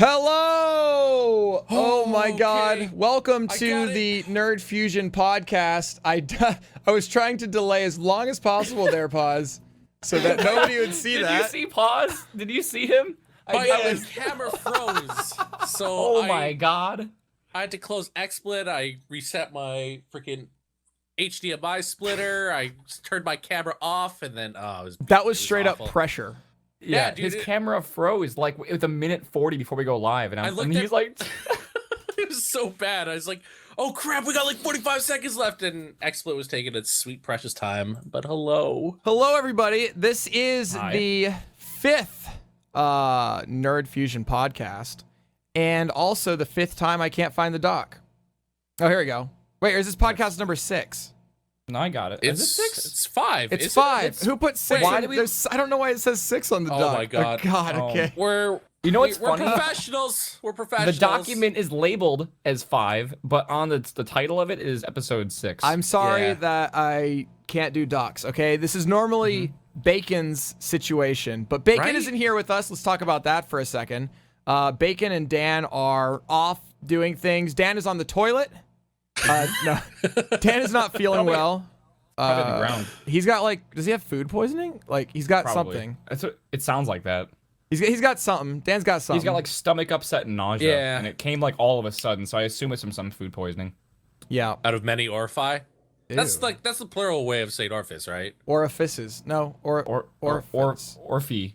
Hello! Oh my God! Okay. Welcome to the Nerd Fusion podcast. I was trying to delay as long as possible there, Pause, so that nobody would see that. Did you see Pause? Did you see him? The camera froze. So oh my God! I had to close XSplit. I reset my freaking HDMI splitter. I turned my camera off, and then that was straight up pressure. Yeah, dude, his camera froze like it was a minute 40 before we go live, and he's like, it was so bad. I was like, oh crap, we got like 45 seconds left, and XSplit was taking its sweet precious time. But hello, everybody. This is the 5th Nerd Fusion podcast, and also the 5th time I can't find the doc. Oh, here we go. Wait, is this podcast number 6? No, I got it. Is it 6? It's 5. It's 5. Who put 6? Why I don't know why it says 6 on the doc. Oh my God. Oh God. Okay. We're funny? professionals. We're professionals. The document is labeled as 5, but on the title of it is episode 6. I'm sorry that I can't do docs. Okay, this is normally Bacon's situation, but Bacon isn't here with us. Let's talk about that for a second. Bacon and Dan are off doing things. Dan is on the toilet. No, Dan is not feeling well. Probably on the ground. He's got does he have food poisoning? He's got something. It sounds like that. He's got something. Dan's got something. He's got stomach upset and nausea. Yeah. And it came all of a sudden, so I assume it's from some food poisoning. Yeah. Out of many orifi. Ew. That's the plural way of saying orifice, right? Orifices. No. Orphe. Orphe?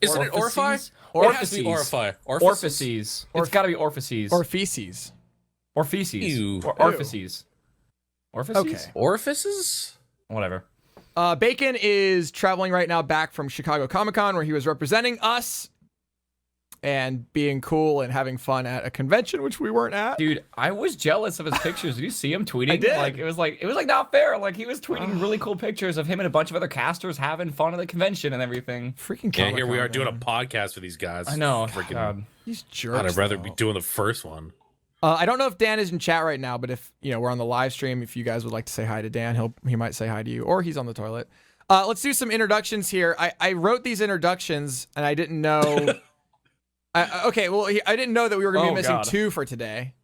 Isn't it orifi? Orifices. It has to be orifi. Orifices. It's got to be orifices. Orfices. Orifices. Ew. Orifices. Orifices? Okay. Orifices? Whatever. Bacon is traveling right now back from Chicago Comic-Con, where he was representing us and being cool and having fun at a convention, which we weren't at. Dude, I was jealous of his pictures. Did you see him tweeting? I did. It was not fair. He was tweeting really cool pictures of him and a bunch of other casters having fun at the convention and everything. Freaking Yeah, Comic-Con, here we are man. doing a podcast for these guys. I know. Freaking. These jerks. I'd rather though. be doing the first one. I don't know if Dan is in chat right now, but if we're on the live stream, if you guys would like to say hi to Dan, he might say hi to you, or he's on the toilet. Let's do some introductions here. I wrote these introductions and I didn't know. I didn't know that we were going to be missing 2 for today.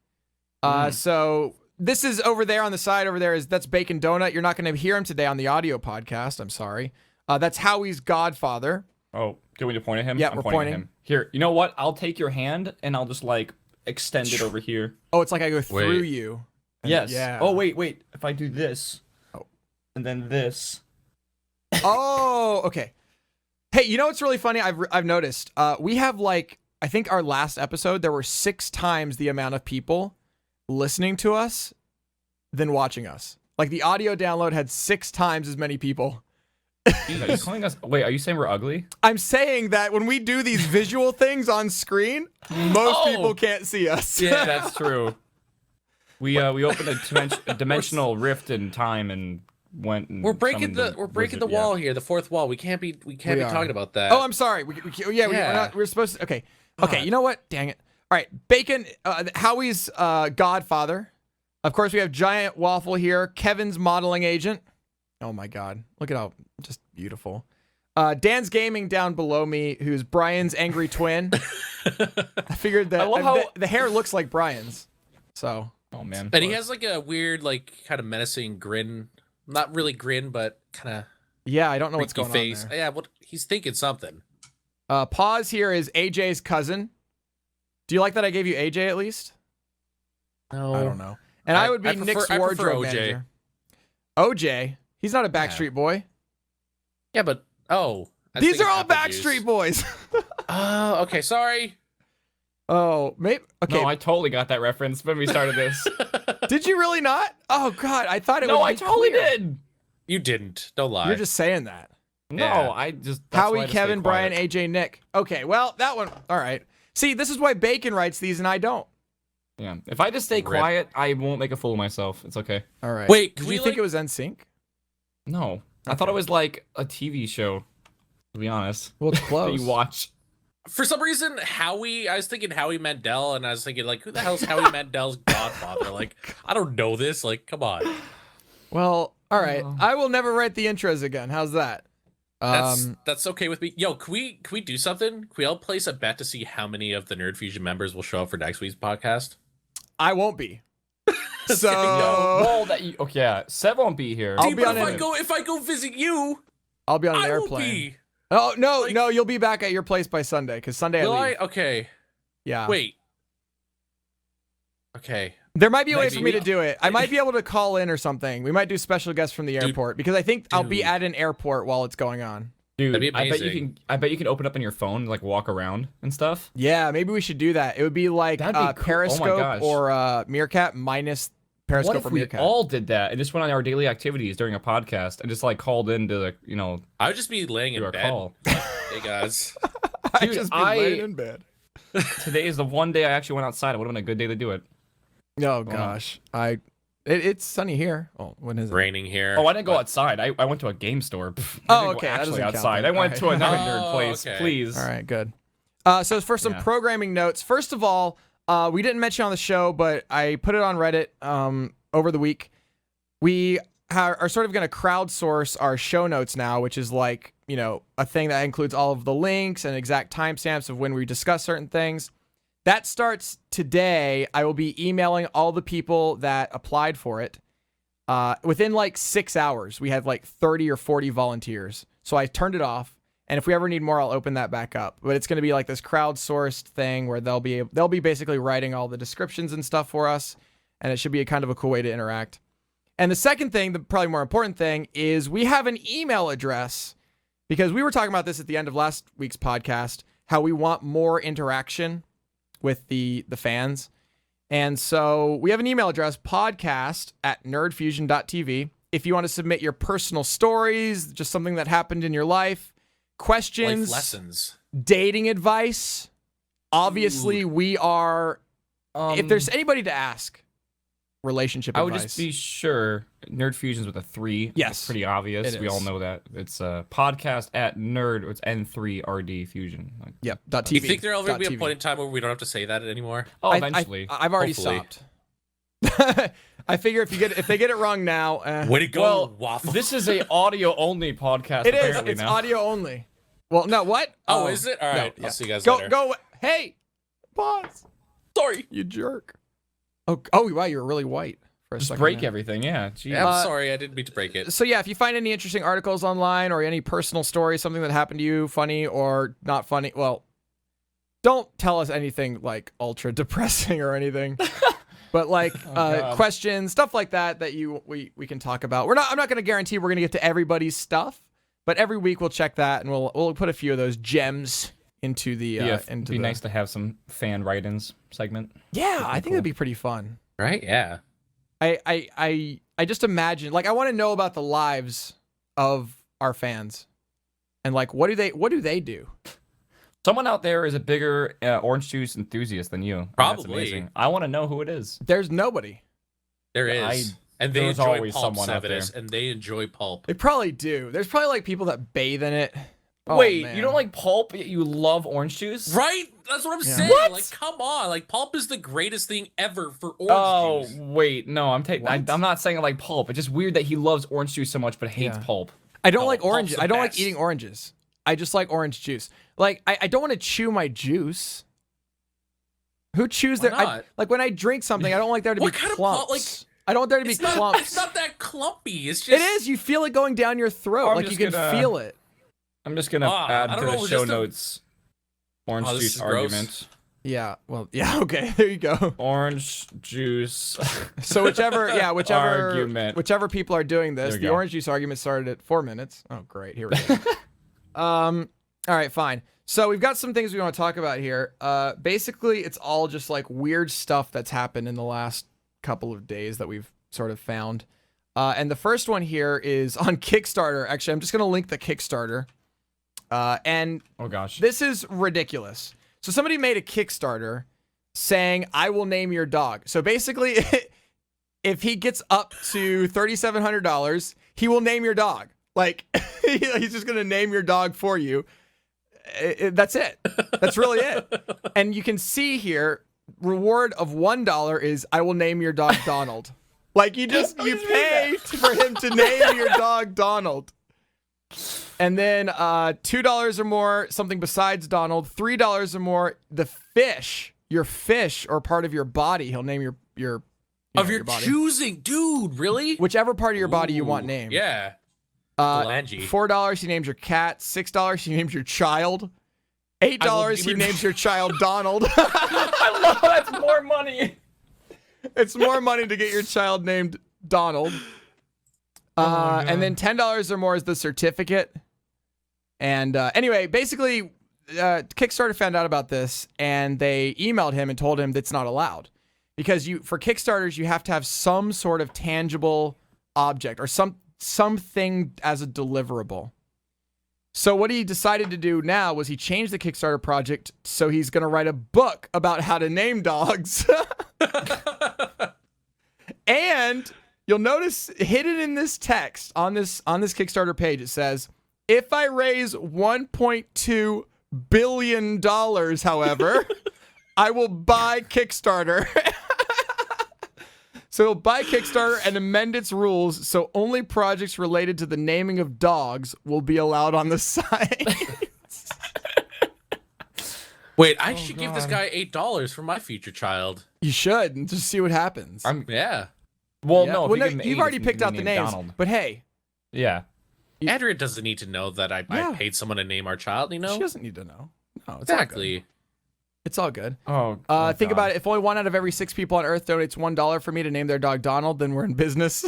So this is over there on the side. Over there that's Bacon Donut. You're not going to hear him today on the audio podcast. I'm sorry. That's Howie's godfather. Oh, do we need to point at him? Yeah, I'm we're pointing pointing. at him. Here, you know what? I'll take your hand and I'll just extend it over here. Oh, it's like I go through you. Yes. Yeah. Oh, wait. If I do this. Oh. And then this. Oh, okay. Hey, you know what's really funny? I've noticed. We have I think our last episode, there were 6 times the amount of people listening to us than watching us. The audio download had 6 times as many people. Are you calling us? Wait, are you saying we're ugly? I'm saying that when we do these visual things on screen, most people can't see us. Yeah, that's true. We opened a dimensional rift in time and went. And We're breaking the wall here, the 4th wall. We can't be talking about that. Oh, I'm sorry. We're supposed to. Okay. Okay. You know what? Dang it. All right. Bacon, Howie's godfather. Of course, we have Giant Waffle here. Kevin's modeling agent. Oh my God. Look at how just beautiful. Dan's gaming down below me, who's Brian's angry twin. I figured that I love how the hair looks like Brian's. So. Oh man. And he has a weird, kind of menacing grin. Not really grin, but kind of. Yeah, I don't know what's going face. on there. Yeah, he's thinking something. Pause here is AJ's cousin. Do you like that I gave you AJ at least? No. I don't know. And I would be Nick's wardrobe OJ. manager. OJ? He's not a Backstreet Boy. Yeah, but These are all Backstreet Boys. Oh, okay. Sorry. Oh, maybe. Okay. No, I totally got that reference when we started this. Did you really not? Oh God, I thought it was. No, I totally did. You didn't. Don't lie. You're just saying that. No, Yeah. I just. Howie, Kevin, Brian, AJ, Nick. Okay, well, that one. All right. See, this is why Bacon writes these and I don't. Yeah. If I just stay quiet, I won't make a fool of myself. It's okay. All right. Wait, did you think it was NSYNC? No, I thought it was a TV show. To be honest. Well, it's that close. you watch. For some reason, I was thinking Howie Mandel, and I was thinking, who the hell's Howie Mandel's godfather? I don't know this. Come on. Well, all right. I will never write the intros again. How's that? That's okay with me. Yo, can we do something? Can we all place a bet to see how many of the Nerd Fusion members will show up for next week's podcast? I won't be. So well, okay, yeah, Sev won't be here. I'll be on if I go visit you, I'll be on an I airplane. won't be. Oh no, you'll be back at your place by Sunday because Sunday Will I leave. I? Okay. Yeah. Wait. Okay. There might be a way for Maybe. me to do it. I might be able to call in or something. We might do special guests from the airport because I think I'll be at an airport while it's going on. Dude, That'd be I bet amazing. I bet you can open up on your phone and like walk around and stuff. Yeah, maybe we should do that. It would be like That'd be cool. Oh my Periscope gosh. or Meerkat minus Periscope What if or we Meerkat. all did that and just went on our daily activities during a podcast and just like called into the, I would just be laying in do a bed. call. Hey guys. I Dude, just been laying in bed. Today is the one day I actually went outside. It would have been a good day to do it. Oh gosh, it's sunny here. Oh, when is it? Raining here. Oh, I didn't go outside. I went to a game store. Pff, Oh, I didn't go okay, that actually doesn't count outside. then. I went to Alright. another Oh, nerd place. okay. Please. All right, good. So for some Yeah. programming notes, first of all, we didn't mention on the show, but I put it on Reddit over the week. We are sort of going to crowdsource our show notes now, which is like, a thing that includes all of the links and exact timestamps of when we discuss certain things. That starts today. I will be emailing all the people that applied for it. Within like 6 hours, we had like 30 or 40 volunteers. So I turned it off. And if we ever need more, I'll open that back up. But it's going to be like this crowdsourced thing where they'll be basically writing all the descriptions and stuff for us. And it should be a kind of a cool way to interact. And the second thing, the probably more important thing, is we have an email address because we were talking about this at the end of last week's podcast, how we want more interaction with the fans. And so we have an email address, podcast@nerdfusion.tv. If you want to submit your personal stories, just something that happened in your life, questions, Life lessons. dating advice. Obviously, we are, if there's anybody to ask, relationship I would advice. just be sure. Nerd Fusion's with a 3. Yes. It's pretty obvious. It We all is. know that. It's a podcast at nerd. It's N3RDFusion. Yep. Do you think there'll ever be a .tv. point in time where we don't have to say that anymore? Oh, eventually. I've already Hopefully. stopped. I figure if they get it wrong now, Way to go, Well, Waffle. this is a audio only podcast. it is. apparently It's now. audio only. Well, no, what? Oh, is it? All right. yeah. I'll see you guys Go later. go. Hey, pause. Sorry. You jerk. Oh, wow, you were really white for a Just second. break there. everything. Yeah. Geez. Yeah, I'm sorry. I didn't mean to break it. So yeah, if you find any interesting articles online or any personal stories, something that happened to you, funny or not funny, well, don't tell us anything like ultra depressing or anything. But like God. questions, stuff like that we can talk about. I'm not going to guarantee we're going to get to everybody's stuff, but every week we'll check that and we'll put a few of those gems into the Yeah, it'd into be the, nice to have some fan write-ins segment. Yeah, I think that'd be pretty fun. Right? Yeah. I just imagine, like, I want to know about the lives of our fans, and like, what do they do? Someone out there is a bigger orange juice enthusiast than you. And that's Probably. amazing. I want to know who it is. There's nobody. There is. And they there's enjoy always pulp, someone out there. Sevadus, and they enjoy pulp. They probably do. There's probably like people that bathe in it. Oh, Wait, man. you don't like pulp, yet you love orange juice? Right? That's what I'm Yeah. saying. What? Like, come on. Like, pulp is the greatest thing ever for orange Oh, juice. wait, no, I'm What? not saying I like pulp. It's just weird that he loves orange juice so much but hates Yeah. pulp. I don't No, like pulp's oranges. the I don't like best. eating oranges. I just like orange juice. Like, I don't want to chew my juice. Who chews Why their? not? Like when I drink something, I don't like there to What be kind of clumps. pulp- like, I don't want there to be It's not, clumps. it's not that clumpy. It's just. It is. You feel it going down your throat. I'm Like you just can gonna- feel it. I'm just gonna I add don't to know, the was show just a- notes orange Oh, this juice is gross. argument. Yeah. Well. Yeah. Okay. There you go. Orange juice. So whichever Argument. whichever people are doing this, There we the go. orange juice argument started at 4 minutes. Oh, great. Here we go. All right, fine. So we've got some things we want to talk about here. Basically, it's all just like weird stuff that's happened in the last couple of days that we've sort of found. And the first one here is on Kickstarter. Actually, I'm just going to link the Kickstarter. And Oh gosh. this is ridiculous. So somebody made a Kickstarter saying, I will name your dog. So basically, if he gets up to $3,700, he will name your dog. Like, he's just going to name your dog for you. That's it. That's really it. And you can see here, reward of $1 is, I will name your dog Donald. Like, you pay for him to name your dog Donald. And then $2 or more, something besides Donald. $3 or more, the fish, your fish or part of your body. He'll name your Of your your body. choosing, dude. Really? Whichever part of your body you want Ooh, named. Yeah. Phalange. $4 he names your cat. $6 he names your child. $8 he names your child Donald. I love that's more money. It's more money to get your child named Donald. And then $10 or more is the certificate. And anyway, basically, Kickstarter found out about this, and they emailed him and told him that's not allowed. Because for Kickstarters, you have to have some sort of tangible object or something as a deliverable. So what he decided to do now was he changed the Kickstarter project, so he's going to write a book about how to name dogs. And you'll notice hidden in this text on this Kickstarter page, it says, if I raise $1.2 billion, however, I will buy Kickstarter. So he'll buy Kickstarter and amend its rules so only projects related to the naming of dogs will be allowed on the site. Wait, I should give this guy $8 for my future child. You should, and just see what happens. Yeah. Well, Yeah. no, if Well, you no, give him you've 8, already it's picked gonna out the be named names, Donald. but hey, Yeah. Andrea doesn't need to know that I paid someone to name our child, you know? she doesn't need to know. No, it's Exactly. It's all good. Oh. Think about it. If only 1 out of every 6 people on Earth donates $1 for me to name their dog Donald, then we're in business.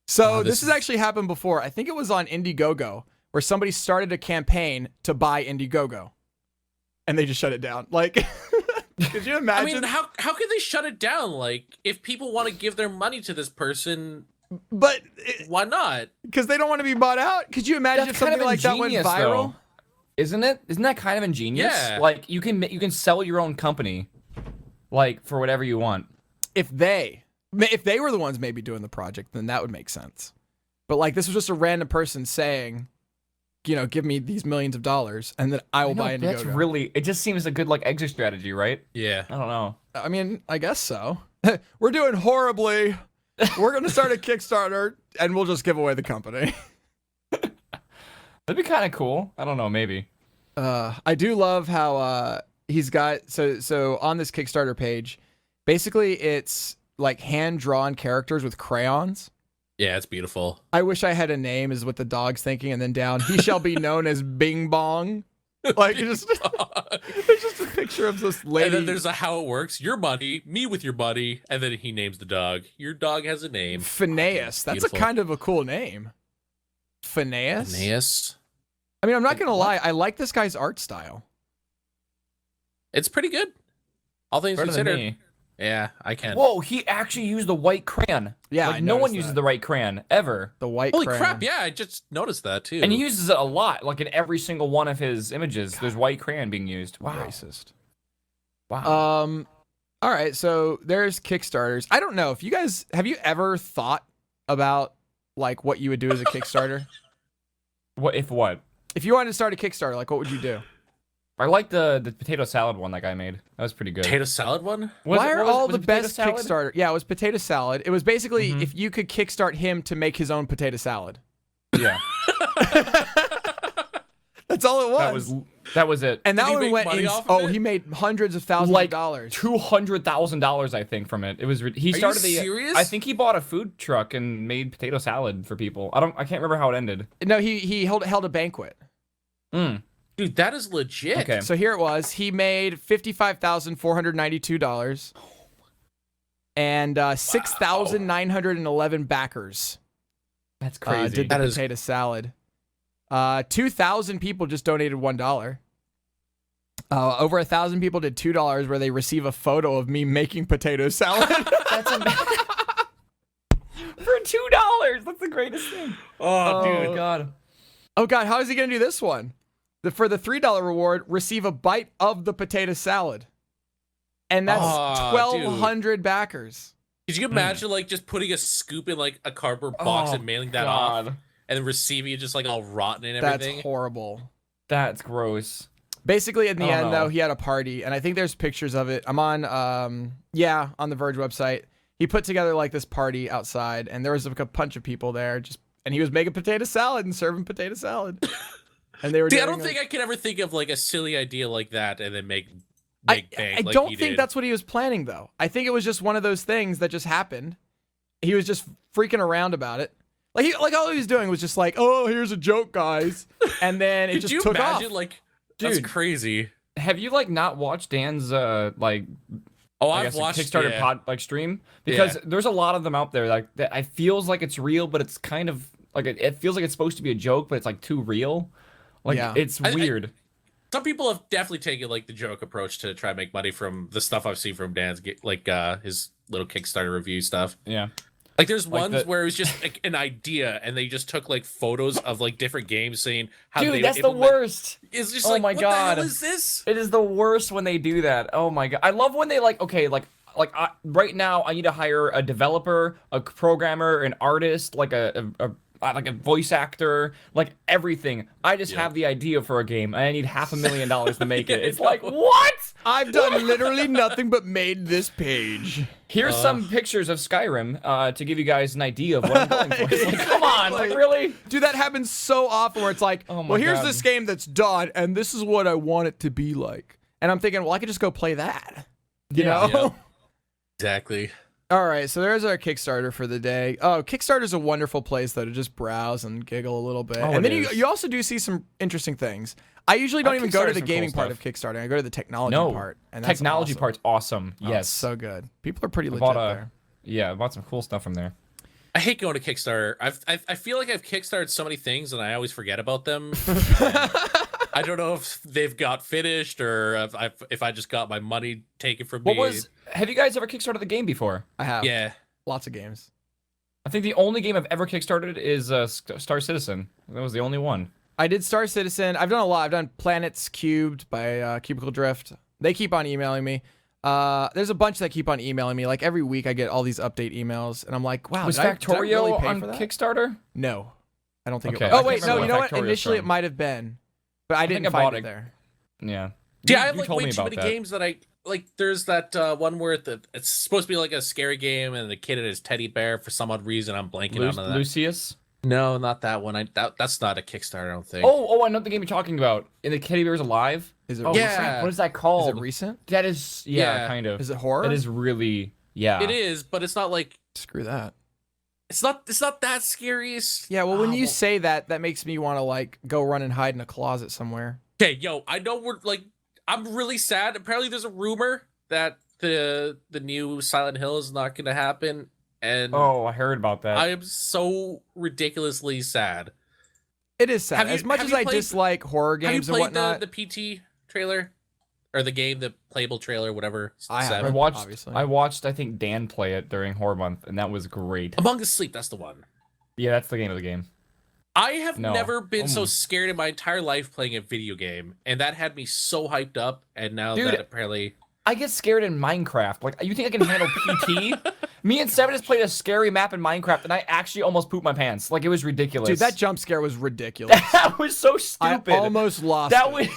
So this has actually happened before. I think it was on Indiegogo, where somebody started a campaign to buy Indiegogo, and they just shut it down. Like, could you I imagine? mean, how could they shut it down? Like, if people want to give their money to this person, But why not? because they don't want to be bought out. Could you imagine if something like that went viral? Though. Isn't it? Isn't that kind of ingenious? Yeah. Like you can sell your own company, like for whatever you want. If they were the ones maybe doing the project, then that would make sense. But like this was just a random person saying, you know, give me these millions of dollars and then I will buy Indiegogo. That's really. It just seems a good like exit strategy, right? Yeah. I don't know. I mean, I guess so. We're doing horribly. We're going to start a Kickstarter and we'll just give away the company. That'd be kind of cool. I don't know. Maybe. I do love how he's got so on this Kickstarter page, basically it's like hand-drawn characters with crayons. Yeah, it's beautiful. I wish I had a name is what the dog's thinking, and then down, he shall be known as Bing Bong. Like it's just a picture of this lady. And then there's a how it works. Your money, me with your buddy, and then he names the dog. Your dog has a name. Phineas. That's Beautiful. a kind of a cool name. Phineas? Phineas. I mean, I'm not going to lie. I like this guy's art style. It's pretty good. All things Better than considered. me. Yeah, I can. Whoa, he actually used the white crayon. Yeah, like I no one noticed uses that. the white crayon ever. The white Holy crayon. crap, yeah, I just noticed that too. And he uses it a lot, like in every single one of his images. There's white crayon being used. Wow. Racist. Wow. All right, so there's Kickstarters. I don't know if you guys have you ever thought about like what you would do as a Kickstarter? What if what? If you wanted to start a Kickstarter, like what would you do? I like the potato salad one that guy made. That was pretty good. Potato salad one? Why are all the it potato best salad? Kickstarter? Yeah, it was potato salad. It was basically if you could kickstart him to make his own potato salad. Yeah. That's all it was. That was it. And that Did he one make went money in. off of Oh, it? he made hundreds of thousands like of dollars. $200,000, I think, from it. It was. He started the. serious? I think he bought a food truck and made potato salad for people. I can't remember how it ended. No, he held a banquet. Dude, that is legit. Okay. So here it was. He made $55,492 and 6,911 backers. That's crazy. Did the That is- potato salad. 2,000 people just donated $1. Over 1,000 people did $2 where they receive a photo of me making potato salad. That's amazing. For $2. That's the greatest thing. Oh, Oh dude. God. Oh God, how is he gonna do this one? For the $3 reward, receive a bite of the potato salad, and that's Oh, 1,200 backers. Could you imagine like just putting a scoop in like a cardboard box Oh, and mailing that God. off, and then receiving it just like all rotten and That's everything? horrible. That's gross. Basically, in the Oh, end, no. though, he had a party, and I think there's pictures of it. I'm on, on the Verge website. He put together like this party outside, and there was like a bunch of people there, just and he was making potato salad and serving potato salad. And they were. See, I don't think I could ever think of like a silly idea like that and then make bank. I Like don't he think did. that's what he was planning, though. I think it was just one of those things that just happened. He was just freaking around about it. Like all he was doing was just like, oh, here's a joke, guys, and then it Could just you took imagine? off. Like, that's Dude. crazy. Have you like not watched Dan's like Oh, I I've guess, watched Kickstarter yeah. pod like stream? Because Yeah. there's a lot of them out there like that. It feels like it's real, but it's kind of like it feels like it's supposed to be a joke, but it's like too real. Like Yeah. it's weird. Some people have definitely taken like the joke approach to try and make money from the stuff I've seen from Dan's like his little Kickstarter review stuff. Yeah. Like there's Like ones the- where it was just like an idea and they just took like photos of like different games saying how they Dude, that's the implement- worst. It's just Oh like, my what God. the hell is this? It is the worst when they do that. Oh my god. I love when they like right now I need to hire a developer, a programmer, an artist, like a voice actor, like everything. I just have the idea for a game and I need $500,000 to make it. It's like, what? I've done literally nothing but made this page. Here's some pictures of Skyrim to give you guys an idea of what I'm going for. It's like, come on, like really? Dude, that happens so often where it's like, Oh my well, here's God. this game that's done, and this is what I want it to be like. And I'm thinking, well, I could just go play that. You know? Yeah. Exactly. All right, so there's our Kickstarter for the day. Oh, Kickstarter's a wonderful place, though, to just browse and giggle a little bit. Oh, and it then is. you also do see some interesting things. I usually don't even go to Kickstarter's the some gaming cool part of stuff. Kickstarter. I go to the technology No, part. And that's technology awesome. part's awesome. Oh, Yes. it's so good. People are pretty I legit bought there. Yeah, I bought some cool stuff from there. I hate going to Kickstarter. I feel like I've kickstarted so many things and I always forget about them. I don't know if they've got finished or if I just got my money taken from me. Have you guys ever kickstarted the game before? I have. Yeah. Lots of games. I think the only game I've ever kickstarted is Star Citizen. That was the only one. I did Star Citizen. I've done a lot. I've done Planets Cubed by Cubicle Drift. They keep on emailing me. There's a bunch that keep on emailing me. Like every week I get all these update emails and I'm like, wow, Was did I Factorio really pay on for that? Kickstarter? No. I don't think Okay, it I was. Oh, can't wait, no, remember you know where what? Factorio's Initially it from. might have been. But I didn't think I find bought it it. there. Yeah. Yeah, You- I have you like told way me too about many that. games that I like. There's that one where it's supposed to be like a scary game and the kid and his teddy bear. For some odd reason, I'm blanking on that. Lucius? No, not that one. That's not a Kickstarter. I don't think. Oh, I know the game you're talking about. And the Teddy Bear's alive? Is it Oh, recent? yeah. What is that Is called? it recent? That is, yeah, Yeah. kind of. Is it horror? That is really, yeah. it is, but it's not like Screw that. it's not that scary. Yeah, well, when Ah, you say that, that makes me want to like go run and hide in a closet somewhere. Okay, yo, I know we're like, I'm really sad. Apparently, there's a rumor that the new Silent Hill is not going to happen, and Oh, I heard about that. I am so ridiculously sad. It is sad. Have you- as much have as you I played- dislike horror Have you games and played whatnot, the PT trailer, or the game, the playable trailer, whatever? I Seven? I haven't. watched, obviously. I watched, I think, Dan play it during Horror Month, and that was great. Among Us Sleep. That's the one. Yeah, that's the game of the game. I have No. never been so Mm. scared in my entire life playing a video game, and that had me so hyped up. And now Dude, that apparently, I get scared in Minecraft. Like, you think I can handle PT? Me and Sevadus played a scary map in Minecraft, and I actually almost pooped my pants. Like, it was ridiculous. dude, that jump scare was ridiculous. that was so I stupid. almost lost that it. was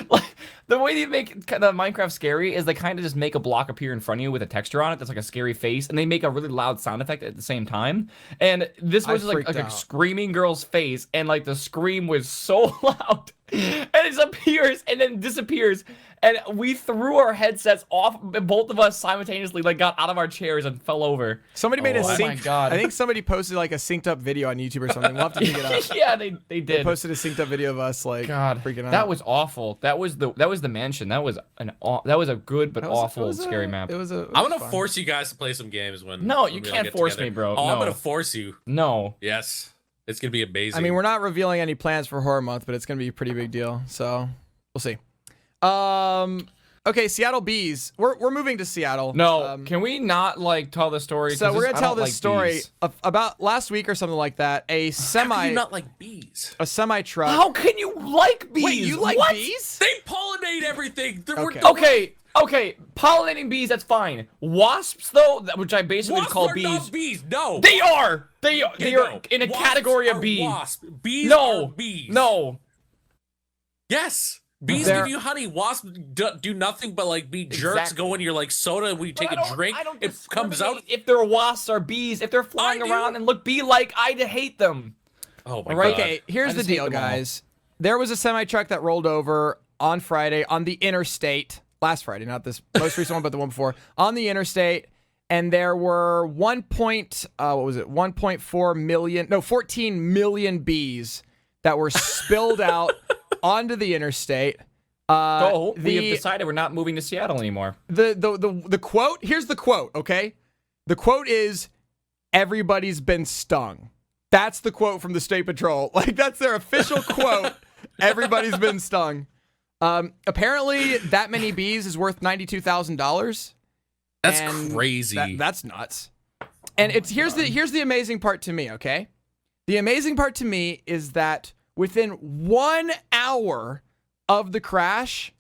like the way they make the Minecraft scary is they kind of just make a block appear in front of you with a texture on it that's like a scary face, and they make a really loud sound effect at the same time. And this I was like freaked a out. screaming girl's face, and like the scream was so loud, and it appears and then disappears. And we threw our headsets off, both of us simultaneously, like got out of our chairs and fell over. Somebody made a Oh my synced. God. I think somebody posted like a synced up video on YouTube or something. We'll have to dig it up. Yeah, they They did. posted a synced up video of us like God, freaking out. that was awful. That was the mansion. That was a good but That was- it awful was a- scary map. It was a. I'm gonna fun. force you guys to play some games when. No, when you we all can't get force together. me, bro. Oh, I'm No. gonna force you. No. Yes, it's gonna be amazing. I mean, we're not revealing any plans for Horror Month, but it's gonna be a pretty big deal. So we'll see. Okay, Seattle Bees. We're moving to Seattle. No, can we not like tell the story? So 'Cause we're gonna I tell don't this like story bees. about last week or something like that. How can you not like bees? A semi truck. How can you like bees? Wait, you like What? bees? They pollinate everything. Okay. Okay, pollinating bees, that's fine. Wasps, though, which I basically Wasps call are bees. not bees. No. They are. They Okay, are no. in a Wasps category of are bees. wasp. Bees No. are bees. No. Yes. Bees give you honey. Wasps do nothing but like be jerks. Go in your like soda when you take a drink. It comes out. If they're wasps or bees, if they're flying around and look bee-like, I hate them. Oh my god. Okay, here's the deal, guys. There was a semi-truck that rolled over on Friday on the interstate. Last Friday, not this most recent one, but the one before. On the interstate. And there were 14 million bees that were spilled out onto the interstate. We have decided we're not moving to Seattle anymore. The quote, here's the quote, okay? The quote is, everybody's been stung. That's the quote from the State Patrol. Like, that's their official quote. Everybody's been stung. Apparently, that many bees is worth $92,000. That's crazy. That's nuts. And here's the amazing part to me, okay? The amazing part to me is that within 1 hour of the crash,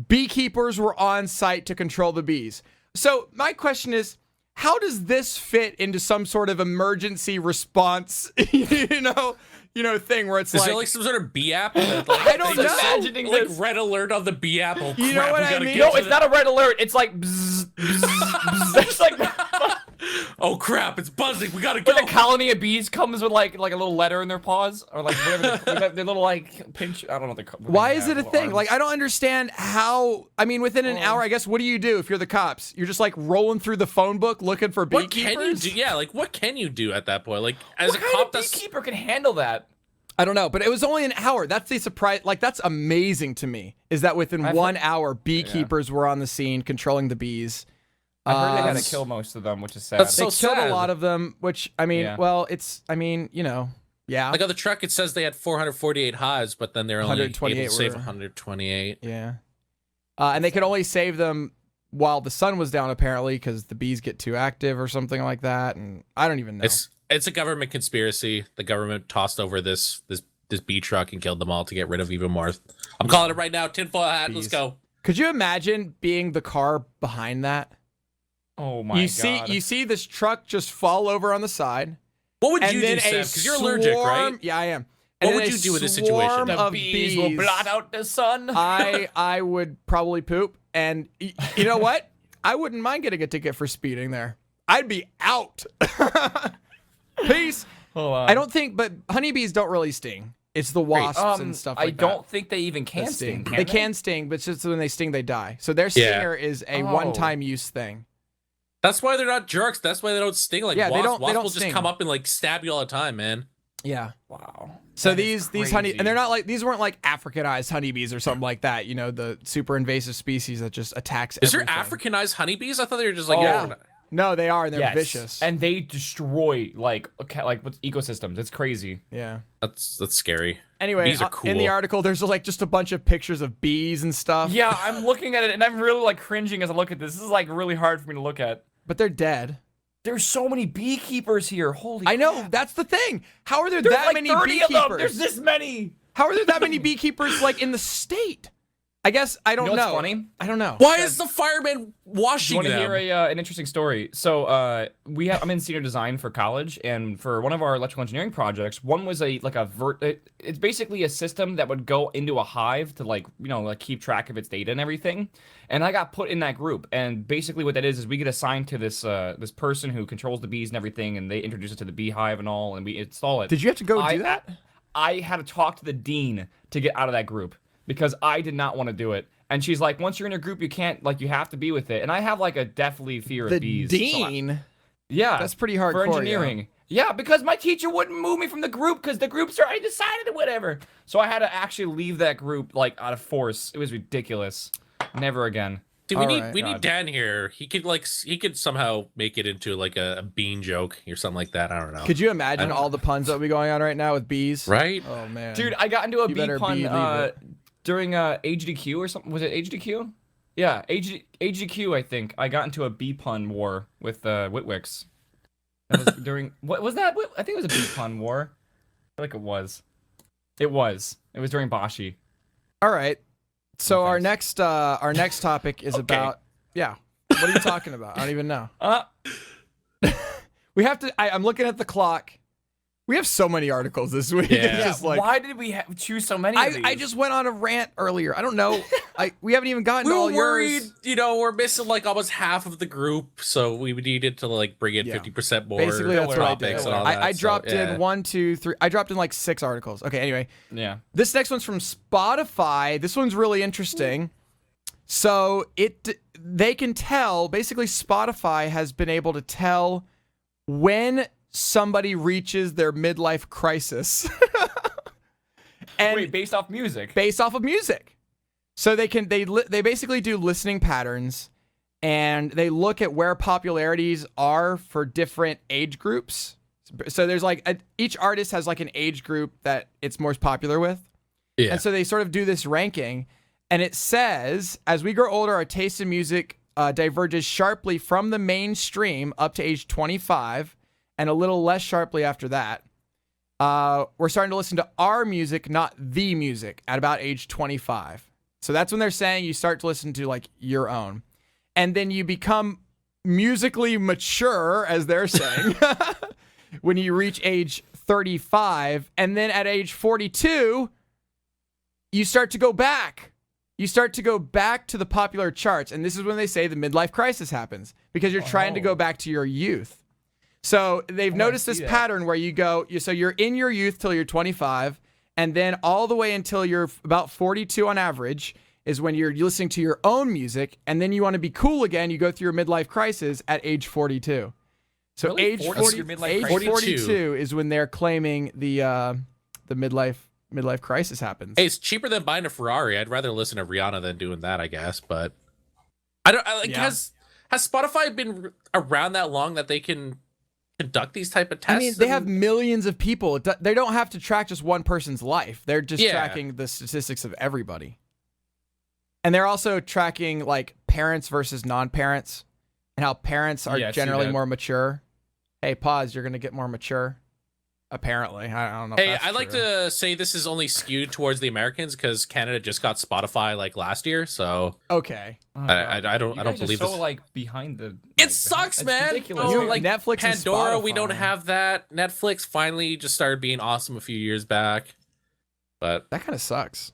beekeepers were on site to control the bees. So my question is, how does this fit into some sort of emergency response, thing where it's is like... there like some sort of bee app? That, like, I don't know. Imagining like red alert on the bee app. Oh, you know what I mean? No, it's not a red alert. It's like bzz, bzz, bzz. It's like oh crap! It's buzzing. We gotta go. like a colony of bees comes with like a little letter in their paws or like whatever their little like pinch. I don't know what they're called. Why is it a thing? Arms. Like I don't understand how. I mean, within an hour, I guess. What do you do if you're the cops? You're just like rolling through the phone book looking for beekeepers. What can you do? Yeah, like what can you do at that point? Like as what a cop, kind of beekeeper can handle that? I don't know, but it was only an hour. That's the surprise. Like, that's amazing to me, is that within 1 hour, beekeepers were on the scene controlling the bees. I heard they had to kill most of them, which is sad. That's They so killed sad. a lot of them, which, I mean, well, yeah. Like on the truck, it says they had 448 hives, but then they're only able to save 128. Yeah. And they could only save them while the sun was down, apparently, because the bees get too active or something like that, and I don't even know. It's a government conspiracy. The government tossed over this bee truck and killed them all to get rid of even more. I'm calling it right now. Tinfoil hat. Let's go. Could you imagine being the car behind that? Oh my god! You see this truck just fall over on the side. What would you do, Sam? Because you're allergic, right? Yeah, I am. What would you do in this situation? The bees will blot out the sun. I would probably poop, and you know what? I wouldn't mind getting a ticket for speeding there. I'd be out. Peace. I don't think, but honeybees don't really sting. It's the wasps and stuff like that. I don't think they even can sting. They can sting, but it's just when they sting, they die. So their stinger is a one-time use thing. That's why they're not jerks. That's why they don't sting like wasps. Wasps will just come up and like stab you all the time, man. Yeah. Wow. So these honey, and they're not like, these weren't like Africanized honeybees or something like that. You know, the super invasive species that just attacks everything. Is there Africanized honeybees? I thought they were just like, No, they are. And they're vicious. And they destroy like what's ecosystems. It's crazy. Yeah. That's scary. Anyway, bees are cool. In the article, there's like just a bunch of pictures of bees and stuff. Yeah, I'm looking at it and I'm really like cringing as I look at this. This is like really hard for me to look at. But they're dead. There's so many beekeepers here. Holy I know. crap. That's the thing. How are there There's that like many 30 beekeepers? of them. There's this many. How are there that many beekeepers like in the state? I guess I don't know. What's funny? I don't know. Why is the fireman washing them? Do you want to hear an interesting story? So I'm in senior design for college, and for one of our electrical engineering projects, one was it's basically a system that would go into a hive to like keep track of its data and everything. And I got put in that group, and basically what that is we get assigned to this this person who controls the bees and everything, and they introduce it to the beehive and all, and we install it. Did you have to go do that? I had to talk to the dean to get out of that group, because I did not want to do it. And she's like, once you're in a group, you can't, like, you have to be with it. And I have, like, a deathly fear of bees. The dean? Yeah. That's pretty hardcore. For engineering. Yeah, because my teacher wouldn't move me from the group because the group's already decided or whatever. So I had to actually leave that group, like, out of force. It was ridiculous. Never again. Dude, we need Dan here. He could somehow make it into like a bean joke or something like that. I don't know. Could you imagine all the puns that would be going on right now with bees? Right? Oh man. Dude, I got into a bee pun during HDQ or something. Was it HDQ? Yeah, HDQ. I think I got into a bee pun war with Witwix. That was during what was that? I think it was a bee pun war. I feel like it was. It was during Bashi. All right. So our next topic is about What are you talking about? I don't even know. We have to. I'm looking at the clock. We have so many articles this week. Yeah. It's just like, why did we choose so many of these? I just went on a rant earlier. I don't know. We haven't even gotten We to were all worried, yours. we're missing like almost half of the group, so we needed to like bring in 50% more Basically, that's what I topics did. and all that. I dropped so, in 1, 2, 3. I dropped in like 6 articles. Okay, anyway. Yeah. This next one's from Spotify. This one's really interesting. So they can tell, basically Spotify has been able to tell when somebody reaches their midlife crisis. And Wait, based off music? Based off of music. So they basically do listening patterns, and they look at where popularities are for different age groups. So there's like each artist has like an age group that it's most popular with. Yeah. And so they sort of do this ranking, and it says, as we grow older, our taste in music diverges sharply from the mainstream up to age 25, and a little less sharply after that. We're starting to listen to our music, not the music, at about age 25. So that's when they're saying you start to listen to like your own. And then you become musically mature, as they're saying, when you reach age 35. And then at age 42, you start to go back. You start to go back to the popular charts. And this is when they say the midlife crisis happens, because you're trying to go back to your youth. So they've noticed this pattern where so you're in your youth till you're 25, and then all the way until you're about 42 on average is when you're listening to your own music, and then you want to be cool again. You go through your midlife crisis at age 42. So Really? age 42 is when they're claiming the midlife crisis happens. Hey, it's cheaper than buying a Ferrari. I'd rather listen to Rihanna than doing that, I guess. But has Spotify been around that long that they can conduct these type of tests? I mean, they have millions of people. They don't have to track just one person's life. They're just tracking the statistics of everybody. And they're also tracking like parents versus non-parents, and how parents are generally more mature. Hey, pause. You're going to get more mature. Apparently. I don't know. Hey, I'd like to say this is only skewed towards the Americans because Canada just got Spotify like last year. So okay. I don't believe so this. Like behind the. It sucks, man. Ridiculous. Oh, like Netflix, Pandora, and we don't have that. Netflix finally just started being awesome a few years back. But that kind of sucks.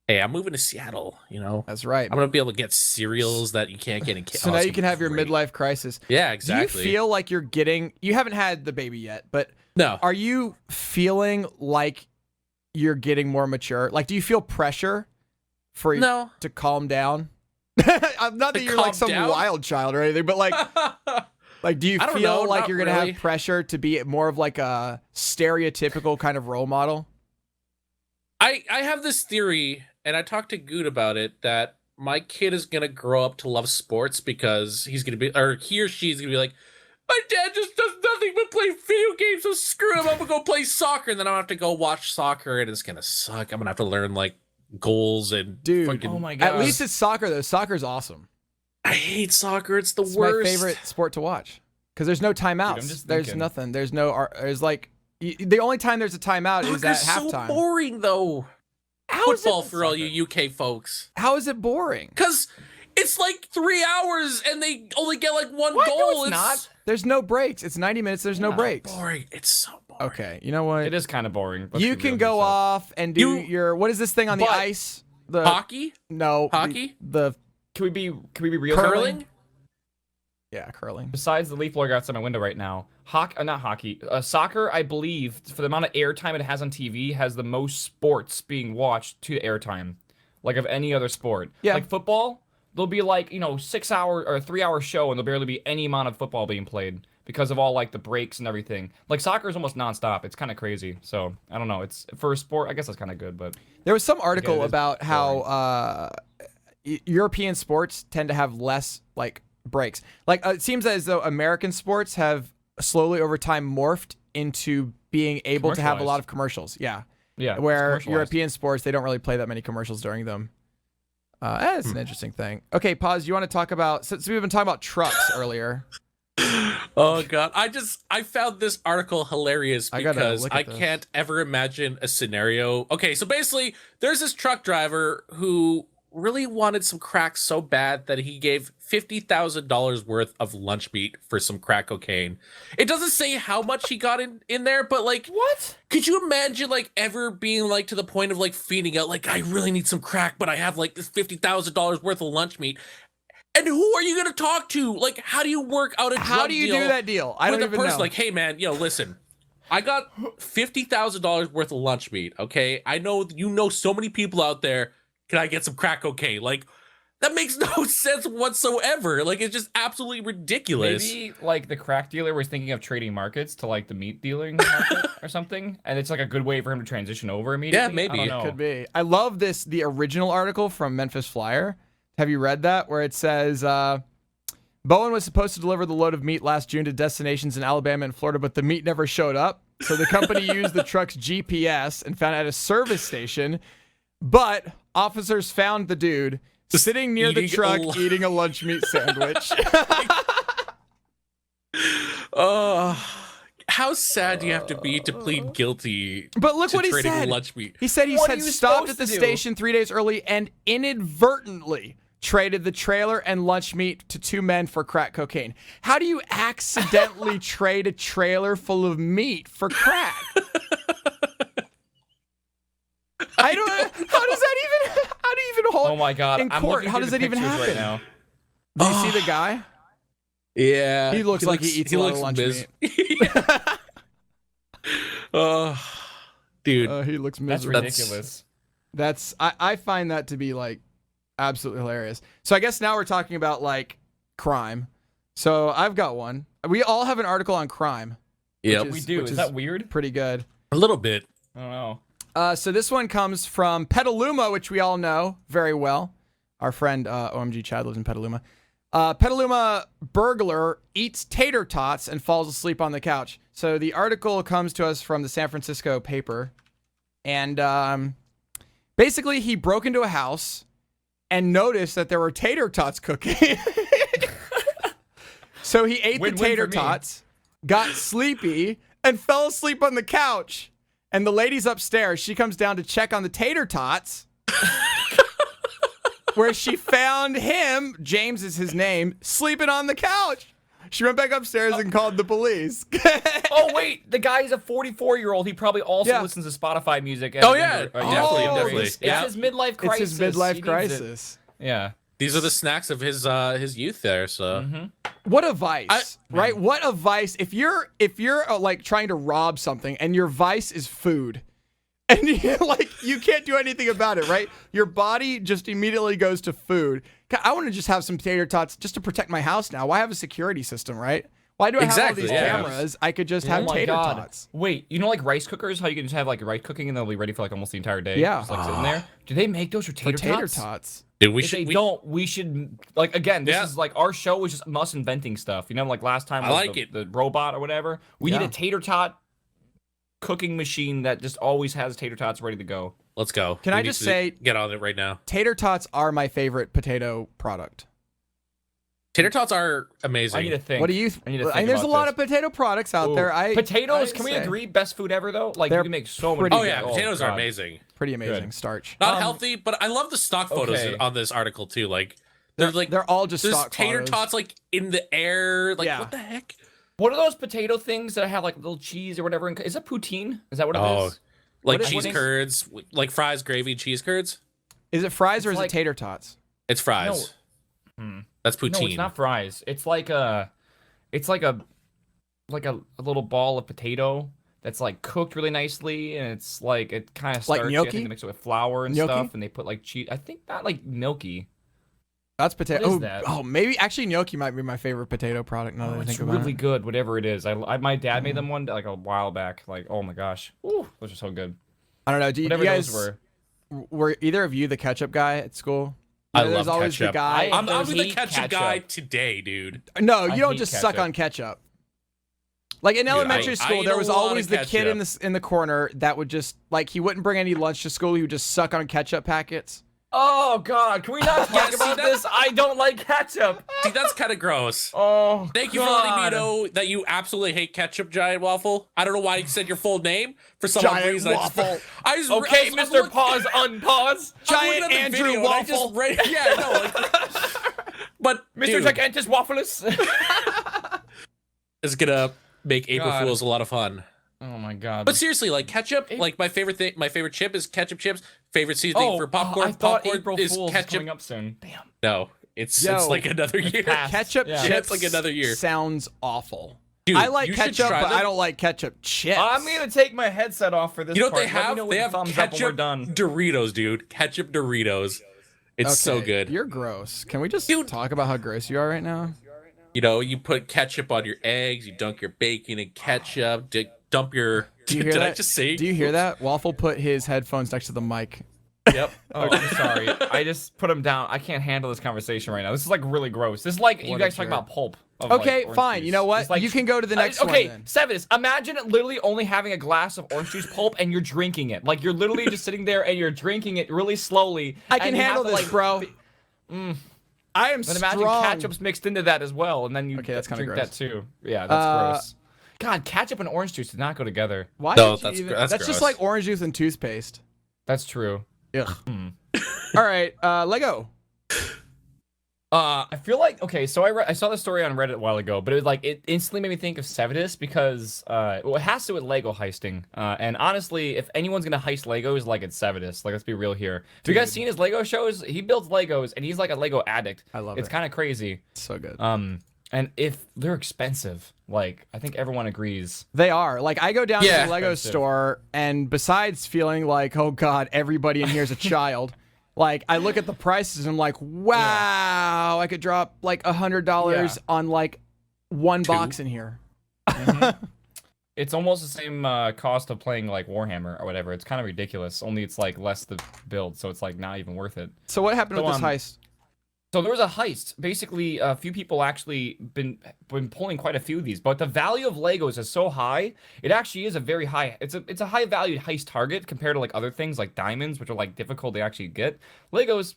Hey, I'm moving to Seattle. That's right. I'm gonna be able to get cereals that you can't get in. So now you can have your midlife crisis. Yeah, exactly. Do you feel like you're getting? You haven't had the baby yet, but no. Are you feeling like you're getting more mature? Like, do you feel pressure for you to calm down? Not that you're like some wild child or anything, but like, do you feel like you're gonna have pressure to be more of like a stereotypical kind of role model? I have this theory, and I talked to Good about it, that my kid is gonna grow up to love sports because he or she's gonna be like, my dad just does nothing but play video games, so screw him, I'm gonna go play soccer, and then I'm gonna have to go watch soccer, and it's gonna suck. I'm gonna have to learn like goals and dude. Oh my god! At least it's soccer though. Soccer's awesome. I hate soccer. It's worst. My favorite sport to watch because there's no timeouts. Dude, there's nothing. There's no. There's like the only time there's a timeout is at halftime. So boring though. Football for all you UK folks. How is it boring? Because it's like 3 hours and they only get like one goal. No, it's not. There's no breaks. It's 90 minutes. There's no breaks. Boring. It's so boring. Okay, you know what? It is kind of boring. You can go off and do your what is this thing on the ice? The hockey? No. Hockey? Can we be real? Curling? Yeah, curling. Besides the leaf blower outside my window right now, not hockey. Soccer, I believe, for the amount of airtime it has on TV, has the most sports being watched to airtime, like of any other sport. Yeah. Like football, there'll be like 6 hour or 3 hour show, and there'll barely be any amount of football being played because of all like the breaks and everything. Like soccer is almost nonstop. It's kind of crazy. So I don't know. It's for a sport. I guess that's kind of good, but there was some article about how European sports tend to have less like breaks. Like it seems as though American sports have slowly over time morphed into being able to have a lot of commercials. Yeah. Where European sports, they don't really play that many commercials during them. That's an interesting thing. Okay, pause. You want to talk about, since we've been talking about trucks earlier. Oh god, I found this article hilarious because I can't ever imagine a scenario. Okay, so basically there's this truck driver who really wanted some crack so bad that he gave $50,000 worth of lunch meat for some crack cocaine. It doesn't say how much he got in there, but like, What? could you imagine like ever being like to the point of like feeding out, like, I really need some crack, but I have like this $50,000 worth of lunch meat. And who are you going to talk to? Like, how do you work out a drug deal? How do you do that deal? I don't even know. Like, hey man, listen, I got $50,000 worth of lunch meat. Okay. I know you know so many people out there. Can I get some crack cocaine? Like, that makes no sense whatsoever. Like, it's just absolutely ridiculous. Maybe like the crack dealer was thinking of trading markets to like the meat dealing market or something, and it's like a good way for him to transition over immediately. Yeah, maybe. I don't know. Could be. I love the original article from Memphis Flyer. Have you read that? Where it says, Bowen was supposed to deliver the load of meat last June to destinations in Alabama and Florida, but the meat never showed up. So the company used the truck's GPS and found it at a service station. But officers found the dude sitting near the truck eating a lunch meat sandwich. How sad do you have to be to plead guilty? But look to what he trading said. Lunch meat? He said he What had are you stopped at supposed the to do? station 3 days early and inadvertently traded the trailer and lunch meat to two men for crack cocaine. How do you accidentally trade a trailer full of meat for crack? I don't. How does that even? How do you even hold? Oh my god! In I'm court, looking how through does the that even pictures happen? right now? Do you see the guy? Yeah. He looks like he eats a lot of lunch meat. Dude. He looks That's miserable. ridiculous. I find that to be like absolutely hilarious. So I guess now we're talking about like crime. So I've got one. We all have an article on crime. Yeah, We do. which Is that weird? Pretty good. a little bit. I don't know. So this one comes from Petaluma, which we all know very well. Our friend OMG Chad lives in Petaluma. Petaluma burglar eats tater tots and falls asleep on the couch. So the article comes to us from the San Francisco paper. And basically he broke into a house and noticed that there were tater tots cooking. So he ate the Win-win tater for me. tots, got sleepy, and fell asleep on the couch. And the lady's upstairs. She comes down to check on the tater tots. Where she found him, James is his name, sleeping on the couch. She went back upstairs and called the police. Oh wait, the guy's a 44-year-old. He probably also Yeah. listens to Spotify music. Oh, yeah. Definitely. It's Yeah. his midlife crisis. It's his midlife He needs it. crisis. Yeah. These are the snacks of his youth there, so. What a vice, right? What a vice. If you're like trying to rob something and your vice is food, and you can't do anything about it, right? Your body just immediately goes to food. I want to just have some tater tots just to protect my house now. Why have a security system, right? Why do I have all these cameras? I could just have tater tots. Wait, you know like rice cookers? How you can just have like rice cooking and they'll be ready for like almost the entire day? Yeah. Just like sitting there. Do they make those for tater tots? tots. Dude, If they don't, we should like again. This is like our show was just us inventing stuff. You know, like last time I was like the, it. the robot or whatever. We need a tater tot cooking machine that just always has tater tots ready to go. Let's go. Can We I need just to say- get on it right now. Tater tots are my favorite potato product. Tater tots are amazing. I need to think. What do you? I need to think And there's a about lot this. of potato products out there. Potatoes, I can we say. agree? Best food ever though. Like They're you can make so many. pretty Oh yeah, good. potatoes are God. amazing. Pretty amazing. Good. Starch. Not healthy, but I love the stock photos Okay. on this article too. Like they're all just there's stock tater photos. tots like in the air. Like Yeah. what the heck? What are those potato things that have like little cheese or whatever? Is that poutine? Is that what it Oh, is? like What cheese is- curds, like fries, gravy, cheese curds. Is it fries or It's is like- it tater tots? It's fries. That's poutine. No, it's not fries. It's like a little ball of potato that's like cooked really nicely, and it's like it kind of Like starchy. I gnocchi? think they mix it with flour and Gnocchi? stuff, and they put like cheese. I think not like milky. That's potato. What is Oh, that? oh, maybe actually gnocchi might be my favorite potato product. Now that I It's think about really it. good, whatever it is. My dad made them one like a while back. Like, oh my gosh, ooh, those are so good. I don't know. Do you Whatever guys those were. were either of you the ketchup guy at school? I There's love always ketchup. the guy. I'm I the hate ketchup guy ketchup. today, dude. No, I you don't hate just suck ketchup. on ketchup. Like in elementary I school, eat there a was lot of always the kid in ketchup. the corner that would just like he wouldn't bring any lunch to school. He would just suck on ketchup packets. Oh God, can we not talk see, about this? I don't like ketchup. See, that's kind of gross. Oh, Thank you for letting me know that you absolutely hate ketchup, Giant Waffle. I don't know why you said your full name for some odd Giant reason. Waffle. Okay, Mr. Pause, unpause. Giant Andrew Waffle. Yeah, no, like, but Mr. dude, Gigantus Waffleus. it's gonna make April God. Fools a lot of fun. Oh my God. But seriously, like ketchup, like my favorite thing, my favorite chip is ketchup chips. Favorite seasoning for popcorn. I thought popcorn April is Fool's is ketchup. coming up soon. Damn. No, it's Yo, like another year. past. Ketchup Yeah. chips Yeah, it's like another year. sounds awful. Dude, I like you should ketchup, try but them. I don't like ketchup chips. I'm gonna take my headset off for this. You know what part. they Let me have? know They with have thumbs up when we're ketchup done. Doritos, dude. Ketchup Doritos. It's so Okay, good. You're gross. Can we just Dude. talk about how gross you are right now? You know, you put ketchup on your eggs, you dunk your bacon in ketchup, dump your. Do you hear Did that? I just say? Do you hear that? Waffle put his headphones next to the mic. Yep. Oh, I'm sorry. I just put them down. I can't handle this conversation right now. This is like really gross. This is like you What a guys talking jerk. about pulp. Of, like, Okay, orange fine. juice. You know what? It's like- You can go to the next okay, one then. Sevadus, imagine literally only having a glass of orange juice pulp and you're drinking it. Like you're literally just sitting there and you're drinking it really slowly. I can and you have handle to, this, like, bro. I am Then strong. imagine ketchup's mixed into that as well, and then you Okay, that's kinda drink gross. that too. Yeah, that's gross. God, ketchup and orange juice did not go together. Why No, did you that's even... gr- that's just gross. like orange juice and toothpaste. That's true. Ugh. All right, Lego. I feel like okay, so I saw the story on Reddit a while ago, but it instantly made me think of Sevadus because well, it has to do with Lego heisting. And honestly, if anyone's gonna heist Legos, like it's Sevadus. Like let's be real here. Have you guys seen his Lego shows? He builds Legos and he's like a Lego addict. I love It's it. kind of crazy. It's so good. And if they're expensive, like I think everyone agrees. They are. Like, I go down to Yeah. the Lego Expensive. store, and besides feeling like, oh God, everybody in here is a child, like, I look at the prices and I'm like, wow, I could drop like $100 on like one box in here. It's almost the same cost of playing like Warhammer or whatever. It's kind of ridiculous. Only it's like less to build, so it's like not even worth it. So what happened So, with this heist? So there was a heist. Basically, a few people actually been pulling quite a few of these, but the value of Legos is so high. It actually is a very high. It's a high valued heist target compared to like other things like diamonds, which are like difficult to actually get. Legos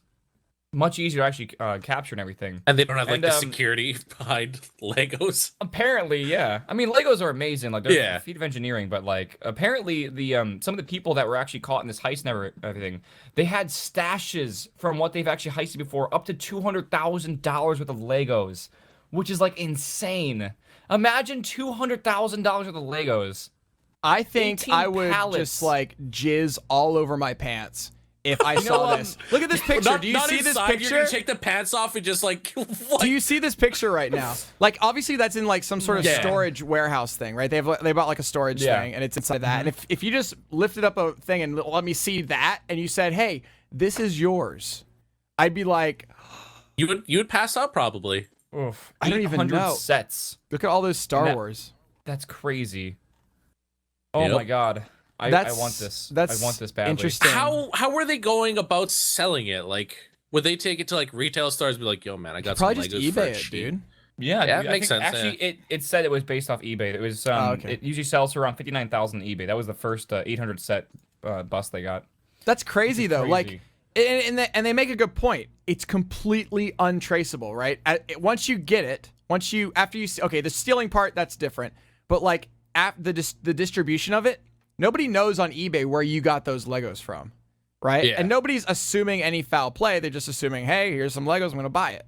much easier to actually capture and everything. And they don't have like And, the security behind Legos. Apparently, yeah. I mean, Legos are amazing. Like, they're Yeah. a feat of engineering, but like, apparently, the some of the people that were actually caught in this heist and everything, they had stashes from what they've actually heisted before, up to $200,000 worth of Legos, which is like insane. Imagine $200,000 worth of Legos. I think 18 I would pallets. just like jizz all over my pants if I saw this. Look at this picture. Do you see this inside, You're picture? gonna take the pants off and just like. What? Do you see this picture right now? Like, obviously, that's in like some sort of Yeah. storage warehouse thing, right? They bought like a storage Yeah. thing, and it's inside that. And if you just lifted up a thing and let me see that, and you said, "Hey, this is yours," I'd be like, You would pass out probably. Oof. I don't even 800 know. sets. "Look at all those Star That- Wars." That's crazy. Oh Yep. my god. I That's want this. That's I want this badly. interesting. How were they going about selling it? Like, would they take it to like retail stores? And be like, yo, man, I got Probably some just Legos for eBay a it, cheap." dude. Yeah, Yeah, dude, it makes I think sense, Actually, it said it was based off eBay. It was okay. It usually sells for around 59,000 eBay. That was the first 800 set bus they got. That's crazy though. crazy. Like, and they make a good point. It's completely untraceable, right? Once you get it, after you okay, the stealing part that's different, but like the distribution of it, nobody knows on eBay where you got those Legos from, right? Yeah. And nobody's assuming any foul play. They're just assuming, hey, here's some Legos, I'm gonna buy it.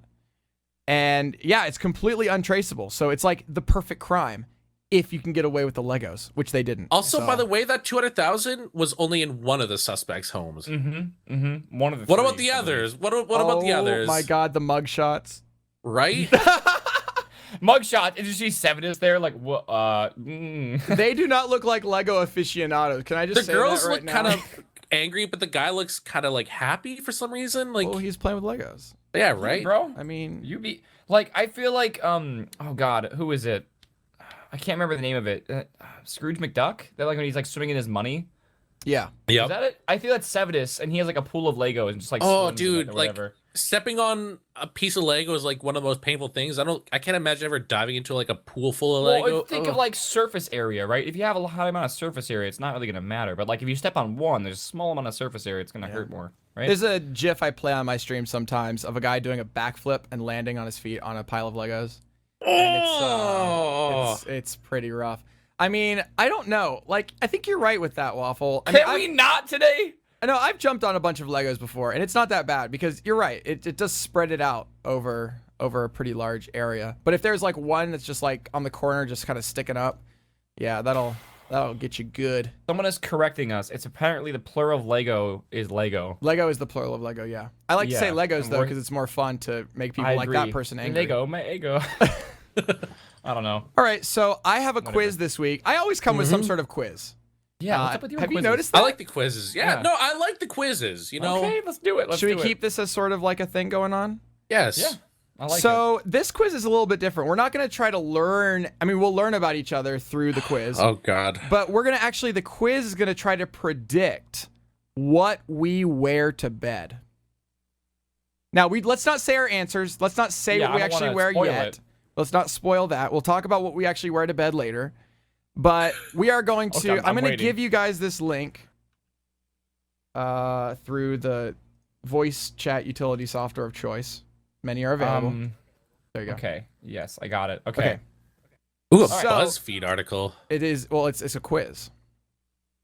And yeah, it's completely untraceable. So it's like the perfect crime if you can get away with the Legos, which they didn't. Also, So- by the way, that 200,000 was only in one of the suspects' homes. One of the. What about three, the I believe. others? What about the others? Oh my God, the mug shots. Right? Mugshot. Did you see Sevadus there? Like what? They do not look like Lego aficionados. Can I just The say girls that right look now? kind of angry, but the guy looks kind of like happy for some reason. Like, Well, he's playing with Legos. yeah, right, bro. I mean, You be like, I feel like oh god, who is it? I can't remember the name of it. Scrooge McDuck. They're like when he's like swimming in his money. yeah. Is Yep. that it? I feel that's Sevadus, and he has like a pool of Legos and just like. Oh, swims in it dude, or like whatever. stepping on a piece of Lego is like one of the most painful things. I can't imagine ever diving into like a pool full of Lego. Well, think of like surface area, right? If you have a high amount of surface area, it's not really gonna matter. But like if you step on one, there's a small amount of surface area, it's gonna hurt more, right? There's a GIF I play on my stream sometimes of a guy doing a backflip and landing on his feet on a pile of Legos. And it's pretty rough. I mean, I don't know. Like, I think you're right with that, Waffle. Can we not today? I know I've jumped on a bunch of Legos before, and it's not that bad because you're right. It does spread it out over a pretty large area. But if there's like one that's just like on the corner, just kind of sticking up, yeah, that'll get you good. Someone is correcting us. It's apparently the plural of Lego is Lego. Lego is the plural of Lego, yeah. I like to say Legos though because it's more fun to make people like that person angry. Lego, my ego. I don't know. All right, so I have a quiz this week. I always come with some sort of quiz. Yeah, what's up with your have quizzes? you noticed that? I like the quizzes. Yeah, no, I like the quizzes. You know. Okay, let's do it. Should we keep this as sort of like a thing going on? Yes. Yeah. I like So this quiz is a little bit different. We're not going to try to learn. I mean, we'll learn about each other through the quiz. Oh God. But we're going to actually, the quiz is going to try to predict what we wear to bed. Now, let's not say our answers. Let's not say what we actually wear yet. Let's not spoil that. We'll talk about what we actually wear to bed later. But we are going to, Okay, I'm going to give you guys this link through the voice chat utility software of choice. Many are available. There you go. Okay. Yes, I got it. Okay. Ooh, a So- BuzzFeed article. It is, well, it's a quiz.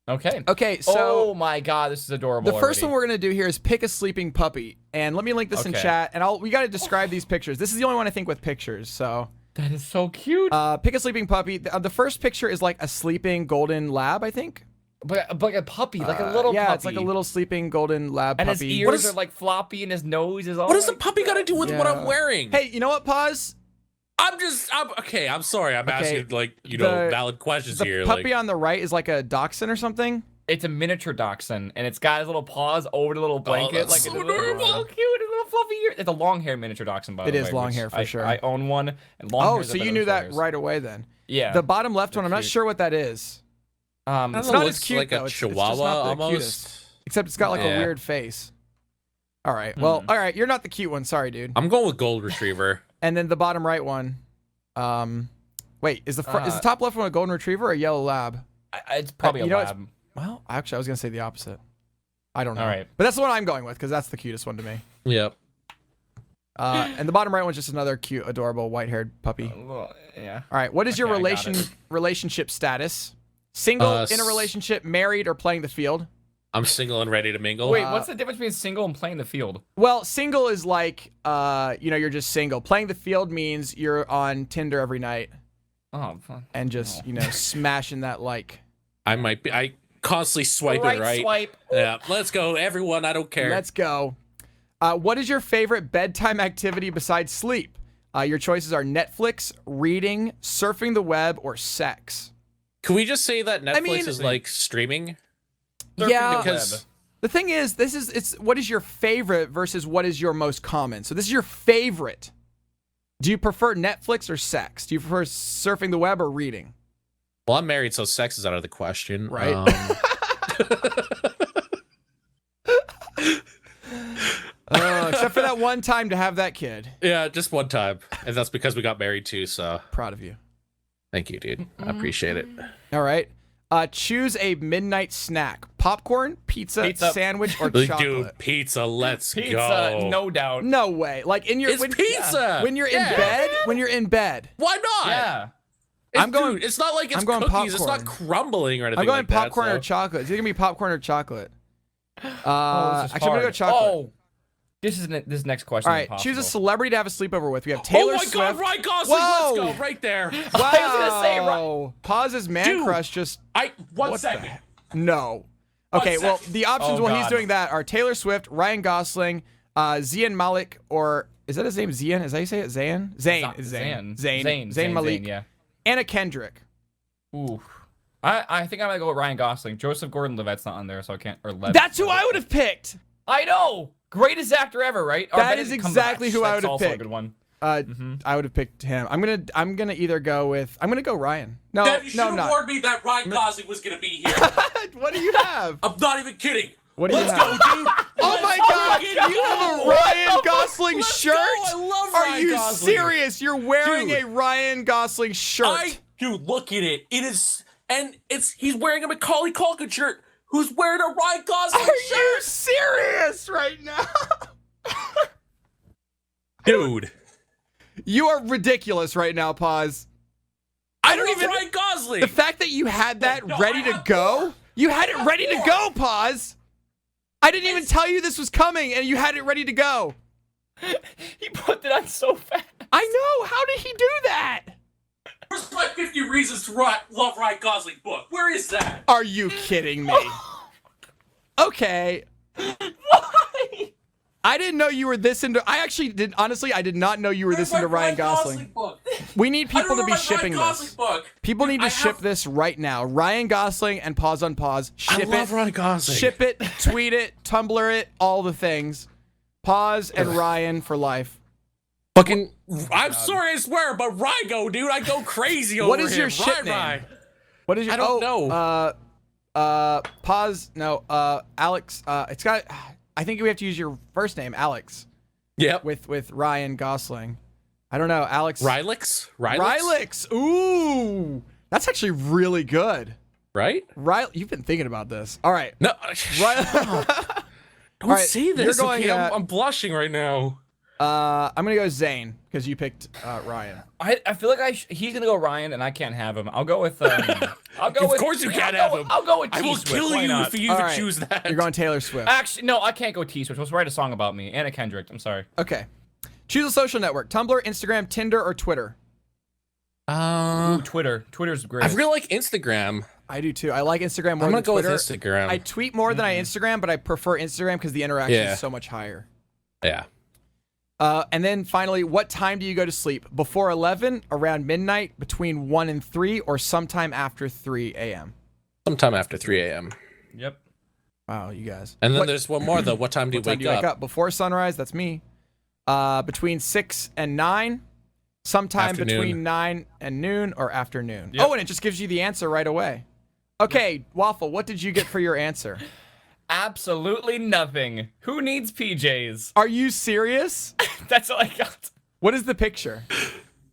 Okay. Okay, so oh my God, this is adorable. the first one we're going to do here is pick a sleeping puppy. And let me link this in Okay. chat. And we got to describe these pictures. This is the only one I think with pictures. So That is so cute. pick a sleeping puppy. The first picture is like a sleeping golden lab, I think. But like a puppy, like a little yeah, puppy. it's like a little sleeping golden lab And puppy. his ears are like floppy and his nose is all What does the like- puppy got to do with what I'm wearing? Hey, you know what? Pause. I'm okay. I'm sorry. I'm asking like valid questions The here. puppy Like, on the right is like a dachshund or something. It's a miniature dachshund, and it's got his little paws over the little blanket. that's Like so it's so cute, his little fluffy ears. It's a long hair miniature dachshund, by the way. It is long which hair, for sure. I own one. And long Oh, hairs so are you better knew than that short hairs. right away then. Yeah. The bottom left one, I'm not cute. sure what that is. I don't It's know, not as looks cute like though. a It's just chihuahua not the almost. cutest. Except it's got like a Yeah. weird face. All right. Well, all right. You're not the cute one. Sorry, dude. I'm going with gold retriever. And then the bottom right one. Wait, is the top left one a golden retriever or a yellow lab? It's probably you a know what's- lab. Well, actually, I was gonna say the opposite. I don't know. All right. But that's the one I'm going with because that's the cutest one to me. Yep. And the bottom right one's just another cute, adorable, white-haired puppy. Yeah. All right. What is your Okay, I got it. relationship status? Single, in a relationship, married, or playing the field? I'm single and ready to mingle. Wait, what's the difference between single and playing the field? Well, single is like, you're just single. Playing the field means you're on Tinder every night Oh, fun. and just, smashing that like. I might be. I constantly swipe it right. Swipe. Yeah. Let's go, everyone. I don't care. Let's go. What is your favorite bedtime activity besides sleep? Your choices are Netflix, reading, surfing the web, or sex. Can we just say that Netflix mean- is like streaming? Yeah, Because the thing is, it's what is your favorite versus what is your most common. So this is your favorite. Do you prefer Netflix or sex? Do you prefer surfing the web or reading? well, I'm married, so sex is out of the question. Right. Except for that one time to have that kid. Yeah, just one time, and that's because we got married too. So Proud of you. thank you, dude. I appreciate it. All right. Choose a midnight snack: popcorn, pizza. Sandwich, or chocolate. Dude, pizza. Let's Pizza, go. no doubt. No way. Like in your It's pizza. when you're in Yeah. bed. When you're in bed. Why not? Yeah. I'm going- Dude, it's not like it's I'm going cookies. It's not popcorn. crumbling or anything. I'm going like that, popcorn or so- chocolate. It's either gonna be popcorn or chocolate. This is Actually, I'm gonna go hard. chocolate. Oh, this next question. All is right, choose a impossible. celebrity to have a sleepover with. We have Taylor Oh my Swift. God, Ryan Gosling. Whoa. Let's go right there. Wow. I was gonna say, Pause's man Dude. crush just One what the second. heck? No. Okay, well, second. the options Oh, while he's God. doing that are Taylor Swift, Ryan Gosling, Zayn Malik, or is that his name? Zayn? Is that how you say it? Zayn? Zayn. Is Zayn. Zayn Malik. Yeah. Anna Kendrick. Ooh. I think I'm gonna go with Ryan Gosling. Joseph Gordon-Levitt's not on there, so I can't. Or Levitt. That's who I would have picked. I know. Greatest actor ever, right? Or That is Benedict exactly Cumberbatch. who I That's would have also picked. A good one. I would have picked him. I'm gonna either go with. I'm gonna go Ryan. No, Dad, you should no, have not. warned me that Ryan Gosling was gonna be here. What do you have? I'm not even kidding. What do you Let's have? go, dude. Oh my God! You have a Ryan Gosling shirt? I love Are Ryan you Gosling. serious? You're wearing Dude. a Ryan Gosling shirt. Dude, look at it. It is, and he's wearing a Macaulay Culkin shirt. who's wearing a Ryan Gosling Are you shirt. serious right now? Dude. You are ridiculous right now, Pause. I don't even Ryan Gosling. The fact that you had that ready to go, you had it ready to go, Pause. I didn't even tell you this was coming, and you had it ready to go. He put it on so fast. I know. How did he do that? Where's my 50 Reasons to Love Ryan Gosling book? Where is that? Are you kidding me? Okay. Why? I didn't know you were this into. I actually did. Honestly, I did not know you were this into Ryan Gosling. Book? We need people to be my shipping Ryan Gosling this. Book. People need to ship this right now. Ryan Gosling and Pause on Pause. Ship I love it. Ryan Gosling. Ship it. Tweet it. Tumblr it. All the things. Pause and Ryan for life. Fucking. I'm sorry, I swear, but Rygo, dude, I go crazy over him. What is your ship name? Ryan. What is your? I don't know. Pause. No. Alex. It's got. I think we have to use your first name, Alex. Yep. With Ryan Gosling. I don't know, Alex. Rylix? Rylix. Ooh, that's actually really good. Right? You've been thinking about this. All right. No. Don't Don't say this. You're going, okay? I'm blushing right now. I'm gonna go Zane because you picked Ryan. I feel like he's gonna go Ryan, and I can't have him. I'll go with. I'll go Of with. course you can't have him. I'll go with I will T-Swift. kill Why you not? if you All even right. choose that. You're going Taylor Swift. Actually, no, I can't go T-Swift. Let's write a song about me. Anna Kendrick. I'm sorry. Okay. Choose a social network: Tumblr, Instagram, Tinder, or Twitter. Ooh, Twitter. Twitter's great. I really like Instagram. I do too. I like Instagram more I'm than gonna go Twitter. with Instagram. I tweet more than I Instagram, but I prefer Instagram because the interaction Yeah. is so much higher. Yeah. And then finally, what time do you go to sleep? Before 11, around midnight, between 1 and 3, or sometime after 3 a.m.? Sometime after 3 a.m. Yep. Wow, you guys. And then there's one more though. What time do you What time wake do you wake up? up? Before sunrise, that's me. Between 6 and 9, sometime Afternoon. between 9 and noon, or afternoon. Yep. Oh, and it just gives you the answer right away. Okay, Waffle, what did you get for your answer? Absolutely nothing. Who needs PJs? Are you serious? That's all I got. What is the picture?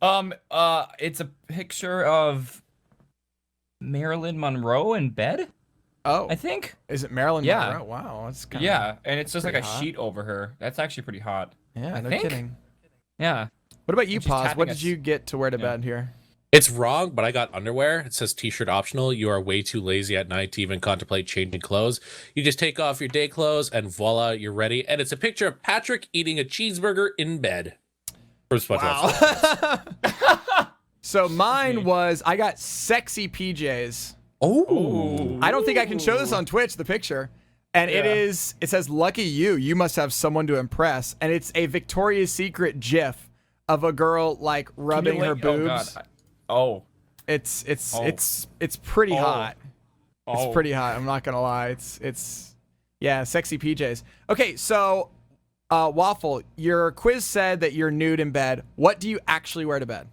It's a picture of Marilyn Monroe in bed, Oh, I think. is it Marilyn Yeah. Monroe? Wow, that's kind of... Yeah, and it's just like a pretty hot. sheet over her. That's actually pretty hot. Yeah, I no think. kidding. Yeah. What about you, She's Paz? tapping What did us. you get to wear to bed here? It's wrong, but I got underwear. It says t-shirt optional. You are way too lazy at night to even contemplate changing clothes. You just take off your day clothes and voila, you're ready. And it's a picture of Patrick eating a cheeseburger in bed. From SpongeBob. Wow. So mine was, I got sexy PJs. Oh. I don't think I can show this on Twitch, the picture. And it says, lucky you must have someone to impress. And it's a Victoria's Secret gif of a girl like rubbing her boobs. Oh. It's pretty hot. Oh. It's pretty hot. I'm not gonna lie. It's yeah, sexy PJs. Okay, so Waffle, your quiz said that you're nude in bed. What do you actually wear to bed?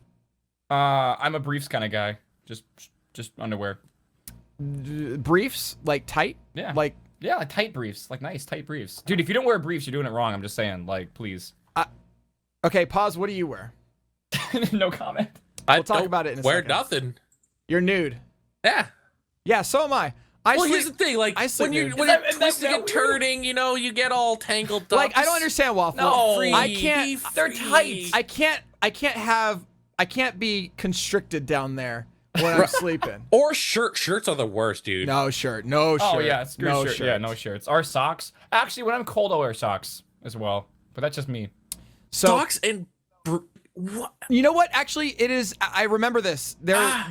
I'm a briefs kind of guy. Just underwear. Briefs, like tight? Yeah. Like Like tight briefs. Like nice tight briefs. Dude, if you don't wear briefs, you're doing it wrong. I'm just saying, like, please. okay, pause. What do you wear? No comment. We'll talk about it in a wear second. nothing. You're nude. Yeah. Yeah, so am I. Here's the thing, like I sleep when you're nude. twisting and turning, you know, you get all tangled up. Like I don't understand, Waffle. No, I can't. They're tight. I can't be constricted down there when I'm sleeping. Or shirts are the worst, dude. No shirt. No shirt. Oh yeah, screw no shirt. shirt. Yeah, no shirts. Or socks. Actually, when I'm cold, I'll wear socks as well. But that's just me. So Socks and what? you know what? Actually, it is. I remember this.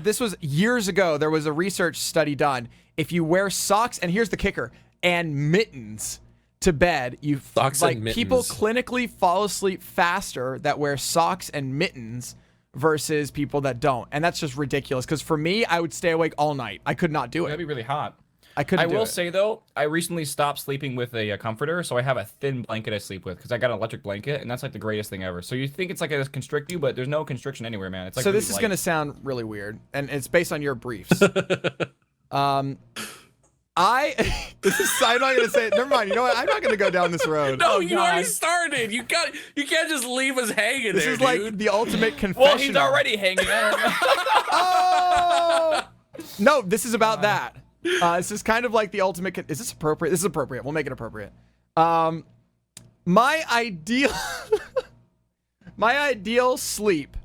This was years ago. There was a research study done. If you wear socks, and here's the kicker, and mittens to bed, you Socks like and mittens. people clinically fall asleep faster that wear socks and mittens versus people that don't. And that's just ridiculous. Because for me, I would stay awake all night. I could not do That'd it. be really hot. I couldn't. I do will it. say though, I recently stopped sleeping with a comforter, so I have a thin blanket I sleep with because I got an electric blanket, and that's like the greatest thing ever. So you think it's like it constrict you, but there's no constriction anywhere, man. It's like So really this is light. gonna sound really weird, and it's based on your briefs. This is. I'm not gonna say it. Never mind. You know what? I'm not gonna go down this road. No, Oh, you God. already started. You can't just leave us hanging This there, is like dude. the ultimate confession. Well, he's already hanging out. Oh! No, this is about that. This is kind of like the ultimate. Is this appropriate? This is appropriate. We'll make it appropriate. My ideal, my ideal sleep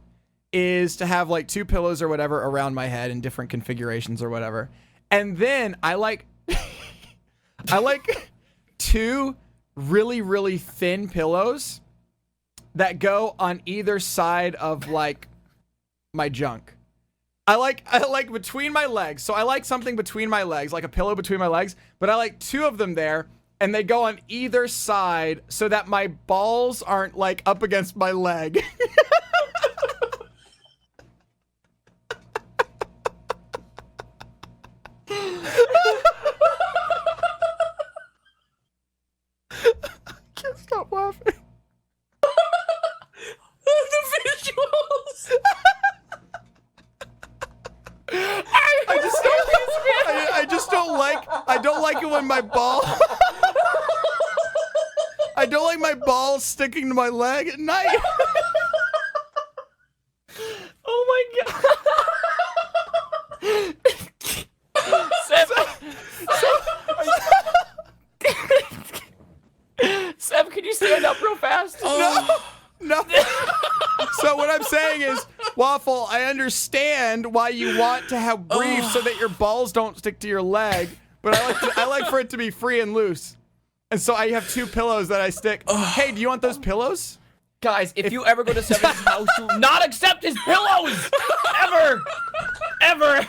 is to have like 2 pillows or whatever around my head in different configurations or whatever, and then I like, I like 2 really thin pillows that go on either side of like my junk. I like between my legs. So I like something between my legs, like a pillow between my legs, but I like 2 of them there, and they go on either side so that my balls aren't like up against my leg. I can't stop laughing. The visuals. I don't like it when my ball. I don't like my balls sticking to my leg at night. Oh my god. Seb, can you stand up real fast? No. So what I'm saying is, Waffle, I understand why you want to have briefs so that your balls don't stick to your leg, but I like for it to be free and loose. And so I have 2 pillows that I stick. Hey, do you want those pillows? Guys, if you ever go to Sevadus' house, do not accept his pillows! Ever! Ever!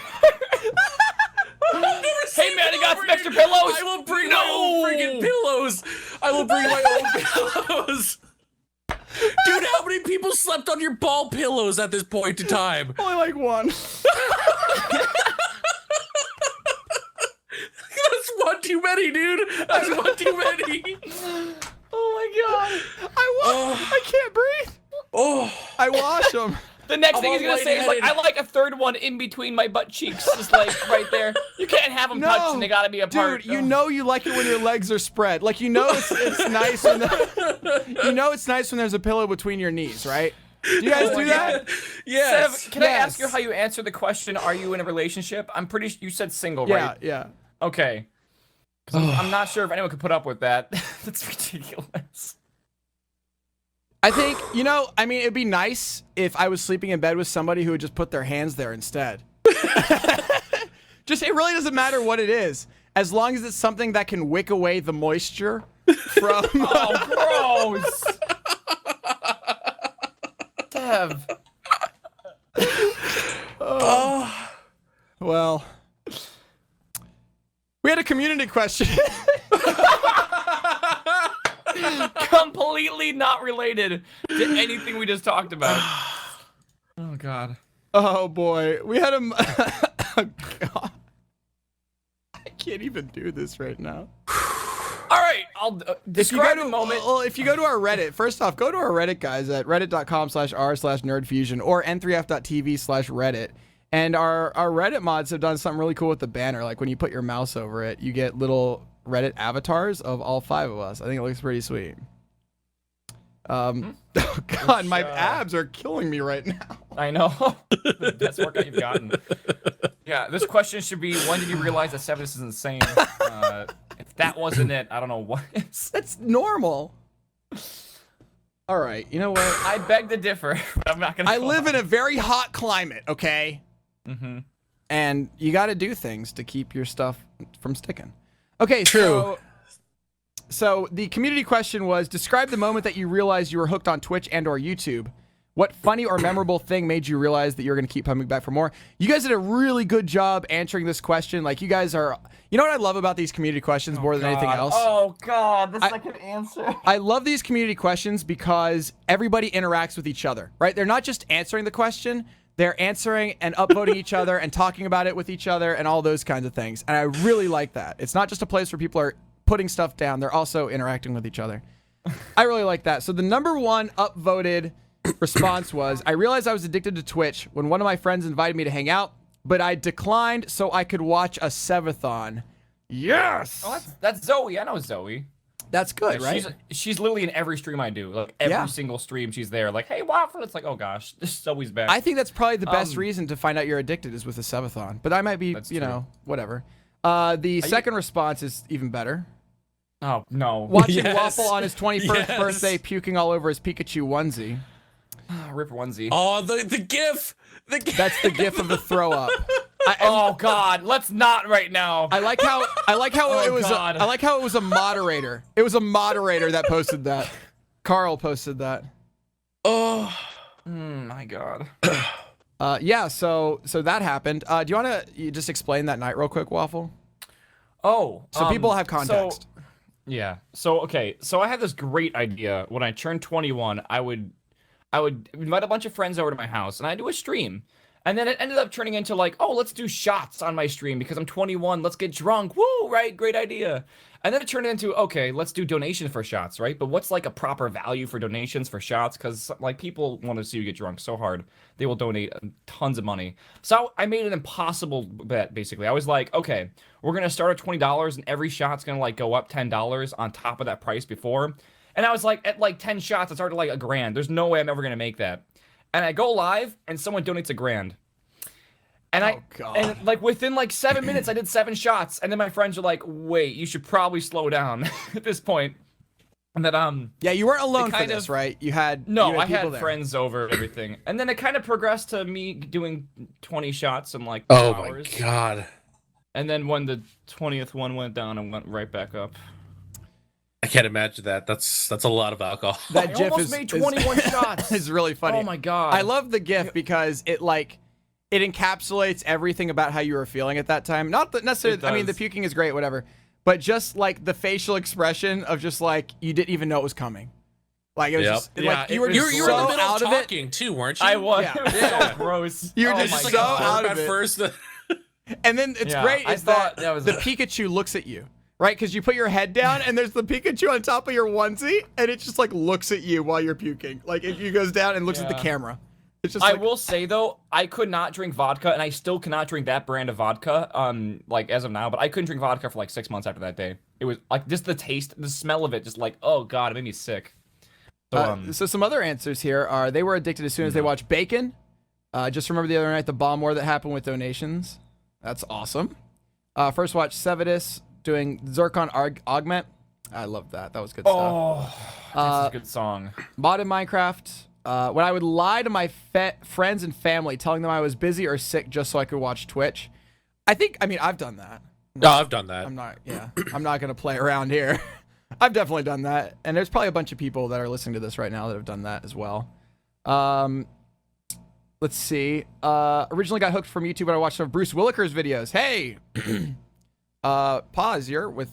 Hey man, I got some extra pillows! I will bring my own freaking pillows! I will bring my own pillows! Dude, how many people slept on your ball pillows at this point in time? Only like 1. That's one too many, dude. That's one too many. Oh my god. I can't breathe. Oh, I wash them. The next thing he's gonna say is like, I like a third one in between my butt cheeks, just like right there. You can't have them touched and they gotta be apart. Dude, you know you like it when your legs are spread. Like, you know it's nice when you know it's nice when there's a pillow between your knees, right? Do you guys do that? yes. Sev, can I ask you how you answer the question, are you in a relationship? I'm pretty sure you said single, right? Yeah. Okay. 'Cause I'm not sure if anyone could put up with that. That's ridiculous. I think, you know, I mean, it'd be nice if I was sleeping in bed with somebody who would just put their hands there instead. Just, it really doesn't matter what it is, as long as it's something that can wick away the moisture from. Oh, gross. Dev. Well, we had a community question. Completely not related to anything we just talked about. Oh god. Oh boy, we had a. Oh, God. I can't even do this right now. All right, I'll describe the moment. Well, if you go to our Reddit, first off, go to our Reddit, guys, at reddit.com/r/nerdfusion or n3f.tv/reddit. And our Reddit mods have done something really cool with the banner. Like when you put your mouse over it, you get little Reddit avatars of all 5 of us. I think it looks pretty sweet. Oh god, my abs are killing me right now. I know. The best workout you've gotten. Yeah, this question should be, when did you realize that Sevadus is insane? If that wasn't it, I don't know what is. That's normal. All right, you know what? I beg to differ, but I'm not gonna. I live in a very hot climate, okay? Mm-hmm. And you got to do things to keep your stuff from sticking. Okay, True. So the community question was, describe the moment that you realized you were hooked on Twitch and or YouTube. What funny or memorable thing made you realize that you're going to keep coming back for more? You guys did a really good job answering this question. Like, you guys are, you know what I love about these community questions more than anything else? Oh god, the second answer. I love these community questions because everybody interacts with each other, right? They're not just answering the question, they're answering and upvoting each other and talking about it with each other and all those kinds of things. And I really like that. It's not just a place where people are putting stuff down, they're also interacting with each other. I really like that. So the #1 upvoted response was, I realized I was addicted to Twitch when one of my friends invited me to hang out, but I declined so I could watch a Sevathon. Yes! Oh, that's Zoe. I know Zoe. That's good, right? She's literally in every stream I do. Like every single stream she's there. Like, hey, Waffle. It's like, oh gosh, this Zoe's back. I think that's probably the best reason to find out you're addicted is with a Sevathon. But I might be, you know, whatever. The second response is even better. Oh no! Watching Yes. Waffle on his 21st Yes. birthday, puking all over his Pikachu onesie. Rip onesie. Oh, the GIF. The GIF. That's the gif of the throw up. Oh God! Let's not right now. I like how Oh, it was. God. I like how it was a moderator. It was a moderator that posted that. Carl posted that. Oh. My God. Yeah. So that happened. Do you want to just explain that night real quick, Waffle? Oh. So people have context. Yeah. So okay. So I had this great idea. When I turned 21, I would invite a bunch of friends over to my house and I'd do a stream. And then it ended up turning into like, oh, let's do shots on my stream because I'm 21. Let's get drunk. Woo, right? Great idea. And then it turned into, okay, let's do donations for shots, right? But what's like a proper value for donations for shots? Because like people want to see you get drunk so hard, they will donate tons of money. So I made an impossible bet, basically. I was like, okay, we're going to start at $20 and every shot's going to like go up $10 on top of that price before. And I was like, at like 10 shots, it started like $1,000. There's no way I'm ever going to make that. And I go live and someone donates $1,000. And God. and like within like 7 minutes, I did 7 shots. And then my friends were like, wait, you should probably slow down at this point. And then, Yeah, you weren't alone for kind this, of- right? You had no, I people had there. friends over and everything. And then it kind of progressed to me doing 20 shots in like 2 Oh my hours. God. And then when the 20th one went down, and went right back up. I can't imagine that. That's a lot of alcohol. That I GIF almost made 21 shots. is really funny. Oh my God. I love the GIF because it encapsulates everything about how you were feeling at that time. Not that necessarily. It I mean, the does. puking is great, whatever. But just like the facial expression of just like you didn't even know it was coming. Like it was Yep. just Yeah, like you were you just were so in the middle out of of it. talking too, weren't you? I was. Yeah. It was so gross. You were Oh just my so God. out of at it. first. And then it's Yeah, great I is thought that that was the a- Pikachu looks at you, right? Because you put your head down and there's the Pikachu on top of your onesie, and it just like looks at you while you're puking. Like it goes down and looks at the Yeah. camera. It's just I like, will say though, I could not drink vodka, and I still cannot drink that brand of vodka. Like as of now, but I couldn't drink vodka for like 6 months after that day. It was like just the taste, the smell of it, just like, oh God, it made me sick. So, so some other answers here are they were addicted as soon as they watched Bacon. Just remember the other night the bomb war that happened with donations. That's awesome. First watch Sevadus doing Zircon Augment. I love that. That was good stuff. oh, that's a good song. Modded Minecraft. When I would lie to my friends and family, telling them I was busy or sick just so I could watch Twitch. I mean, I've done that. No, I've done that. I'm not going to play around here. I've definitely done that. And there's probably a bunch of people that are listening to this right now that have done that as well. Let's see. Originally got hooked from YouTube when I watched some of Bruce Williker's videos. Hey! Pause, you're with,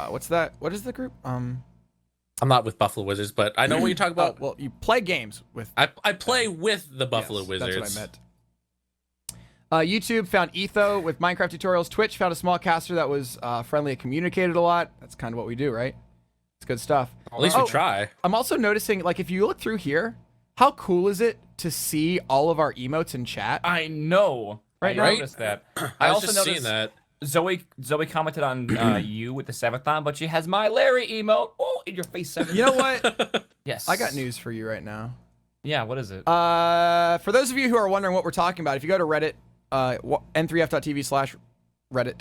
what's that? What is the group? I'm not with Buffalo Wizards, but I know what you're talking about. Well, you play games with... I play with the Buffalo Yes, Wizards. That's what I meant. YouTube found Etho with Minecraft tutorials. Twitch found a small caster that was friendly and communicated a lot. That's kind of what we do, right? It's good stuff. At least we try. I'm also noticing, like, if you look through here, how cool is it to see all of our emotes in chat? I know. Right, I right? noticed that. I was also just seeing noticed that. Zoe commented on you with the 7th, but she has my Larry emote. Oh, in your face, 7. You know what? Yes. I got news for you right now. Yeah, what is it? For those of you who are wondering what we're talking about, if you go to Reddit, n3f.tv/Reddit,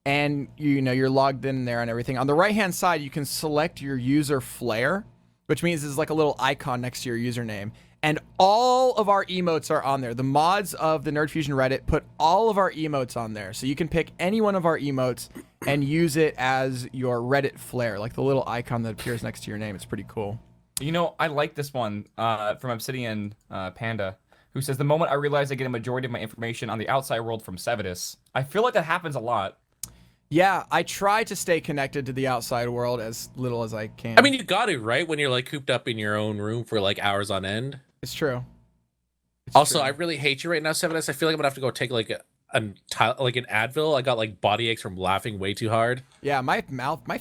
and you're logged in there and everything, on the right-hand side, you can select your user flare, which means it's like a little icon next to your username. And all of our emotes are on there. The mods of the Nerd Fusion Reddit put all of our emotes on there. So you can pick any one of our emotes and use it as your Reddit flare, like the little icon that appears next to your name. It's pretty cool. You know, I like this one from Obsidian Panda, who says, the moment I realized I get a majority of my information on the outside world from Sevadus. I feel like that happens a lot. Yeah, I try to stay connected to the outside world as little as I can. I mean, you got it, right? When you're like cooped up in your own room for like hours on end. It's true. Also, I really hate you right now, Sevadus. I feel like I'm gonna have to go take like an Advil. I got like body aches from laughing way too hard. Yeah, my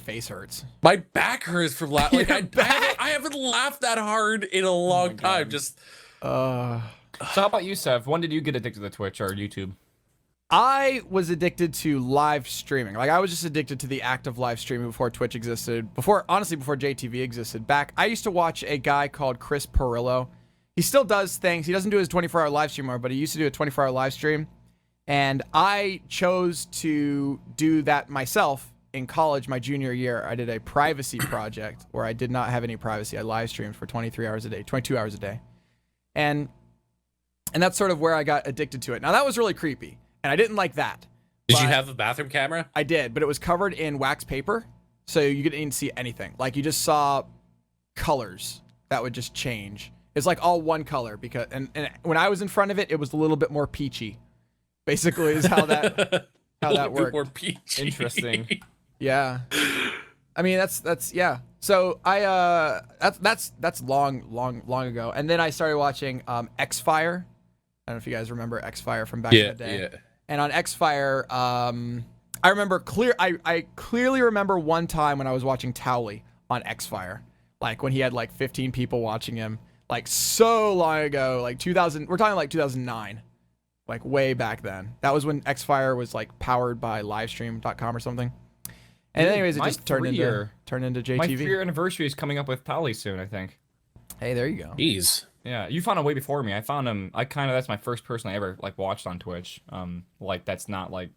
face hurts. My back hurts from laughing. Like, Your I back? haven't laughed that hard in a long time. Just Uh, So how about you, Sev? When did you get addicted to Twitch or YouTube? I was addicted to live streaming. Like, I was just addicted to the act of live streaming before Twitch existed. Before JTV existed. I used to watch a guy called Chris Perillo. He still does things. He doesn't do his 24-hour live stream anymore, but he used to do a 24-hour live stream. And I chose to do that myself in college my junior year. I did a privacy project where I did not have any privacy. I live streamed for 23 hours a day, 22 hours a day. And that's sort of where I got addicted to it. Now, that was really creepy, and I didn't like that. Did you have a bathroom camera? I did, but it was covered in wax paper, so you didn't even see anything. Like, you just saw colors that would just change. It's like all one color, because and when I was in front of it, it was a little bit more peachy. Basically, is how that worked. More peachy. Interesting. Yeah, I mean that's yeah. So that's long ago, and then I started watching X-Fire. I don't know if you guys remember X-Fire from back in the day. Yeah. And on X-Fire, I remember I clearly remember one time when I was watching Towley on X-Fire, like when he had like 15 people watching him, like so long ago, like 2000. We're talking like 2009. Like way back then. That was when X-Fire was like powered by livestream.com or something. And anyways, it just turned into JTV. My 3-year anniversary is coming up with Tally soon, I think. Hey, there you go. Jeez. Yeah, you found him way before me. I found him. That's my first person I ever like watched on Twitch. Like that's not like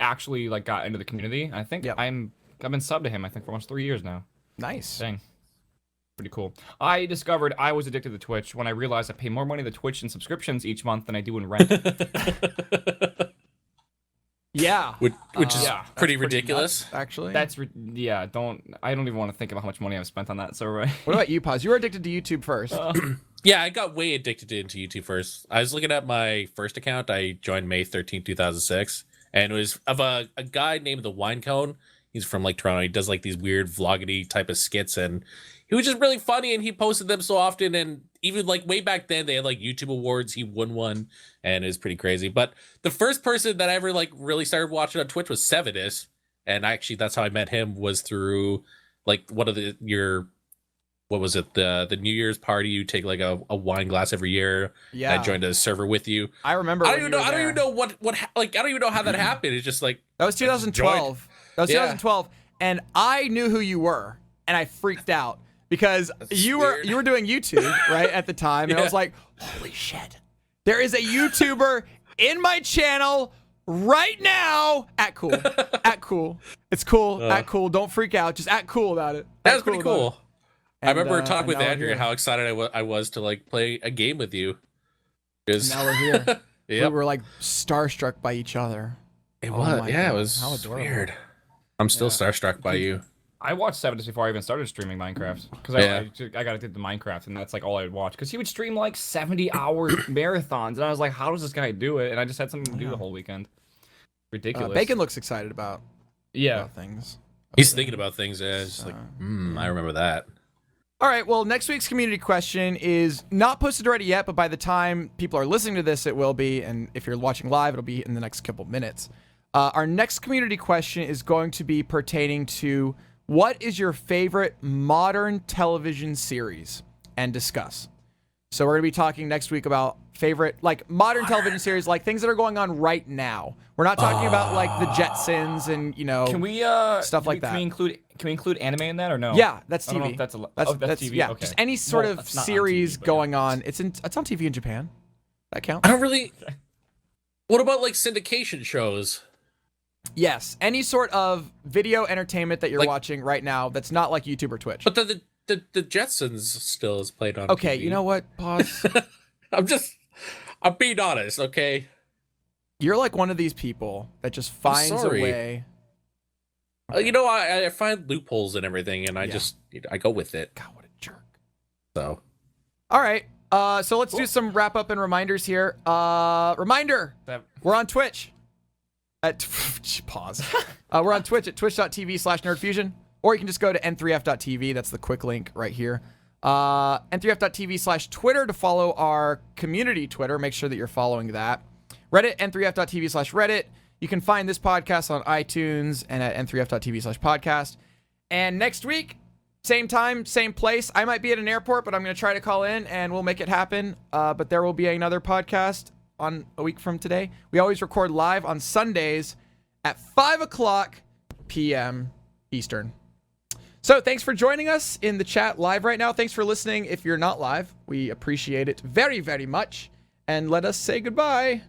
actually like got into the community. I think I've been subbed to him. I think for almost 3 years now. Nice. Dang. Pretty cool. I discovered I was addicted to Twitch when I realized I pay more money to Twitch in subscriptions each month than I do in rent. Yeah. Which is pretty ridiculous. Nuts, actually. I don't even want to think about how much money I've spent on that server. What about you, Paz? You were addicted to YouTube first. Yeah, I got way addicted into YouTube first. I was looking at my first account. I joined May 13, 2006. And it was of a guy named The Wine Cone. He's from like Toronto. He does like these weird vloggity type of skits, and he was just really funny, and he posted them so often. And even like way back then, they had like YouTube awards. He won one, and it was pretty crazy. But the first person that I ever like really started watching on Twitch was Sevadus, and actually that's how I met him, was through like one of the the New Year's party. You take like a wine glass every year. Yeah, I joined a server with you. I remember. I don't even know what I don't even know how that happened. It's just like that was 2012. That was 2012, and I knew who you were, and I freaked out because you were doing YouTube right at the time, and I was like, holy shit, there is a YouTuber in my channel right now. Act cool. Act cool. It's cool. Act cool. Don't freak out. Just act cool about it. That was pretty cool. And, I remember talking with Andrew how excited I was to like play a game with you. Now we're here. Yep. We were like starstruck by each other. It was. Yeah, it was how adorable. Weird. I'm still starstruck by you. I watched Sevadus before I even started streaming Minecraft, because I got addicted to Minecraft, and that's like all I would watch. Because he would stream like 70-hour marathons, and I was like, how does this guy do it? And I just had something to do the whole weekend. Ridiculous. Bacon looks excited about things. He's thinking about things. It's like, I remember that. All right, well, next week's community question is not posted already yet, but by the time people are listening to this, it will be. And if you're watching live, it'll be in the next couple minutes. Our next community question is going to be pertaining to what is your favorite modern television series, and discuss. So we're going to be talking next week about favorite, like modern television series, like things that are going on right now. We're not talking about like the Jetsons and, you know, stuff like that. Can we include anime in that or no? Yeah, that's TV. I don't know if that's TV. Yeah, okay. just any sort of series going on. It's on TV in Japan. That counts. I don't really. What about like syndication shows? Yes, any sort of video entertainment that you're watching right now that's not like YouTube or Twitch. But the Jetsons still is played on Okay, TV. you know what? Pause. I'm being honest, okay? You're like one of these people that just finds a way. You know, I find loopholes and everything, and I go with it. God, what a jerk. So. All right. So let's do some wrap up and reminders here. Reminder, we're on Twitch. Pause. We're on Twitch at twitch.tv/nerdfusion, or you can just go to N3F.tv. That's the quick link right here. N3F.tv/Twitter to follow our community Twitter. Make sure that you're following that. Reddit, N3F.tv/Reddit. You can find this podcast on iTunes and at N3F.tv/podcast. And next week, same time, same place. I might be at an airport, but I'm going to try to call in and we'll make it happen. But there will be another podcast on a week from today. We always record live on Sundays at 5:00 p.m. Eastern. So thanks for joining us in the chat live right now. Thanks for listening. If you're not live, we appreciate it very, very much. And let us say goodbye.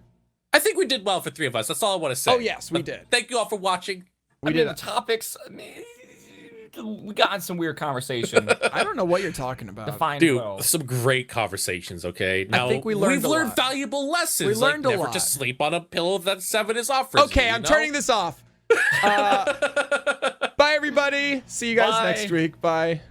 I think we did well for 3 of us. That's all I want to say. Oh, yes, we did. Thank you all for watching. We did the topics. I mean, we got in some weird conversation. I don't know what you're talking about. Defined Dude, well. some great conversations, okay? Now, think we've learned lot. valuable lessons. We learned a never lot. just sleep on a pillow that Sevadus offers Okay, you, I'm know? turning this off. Bye, everybody. See you guys Bye. next week. Bye.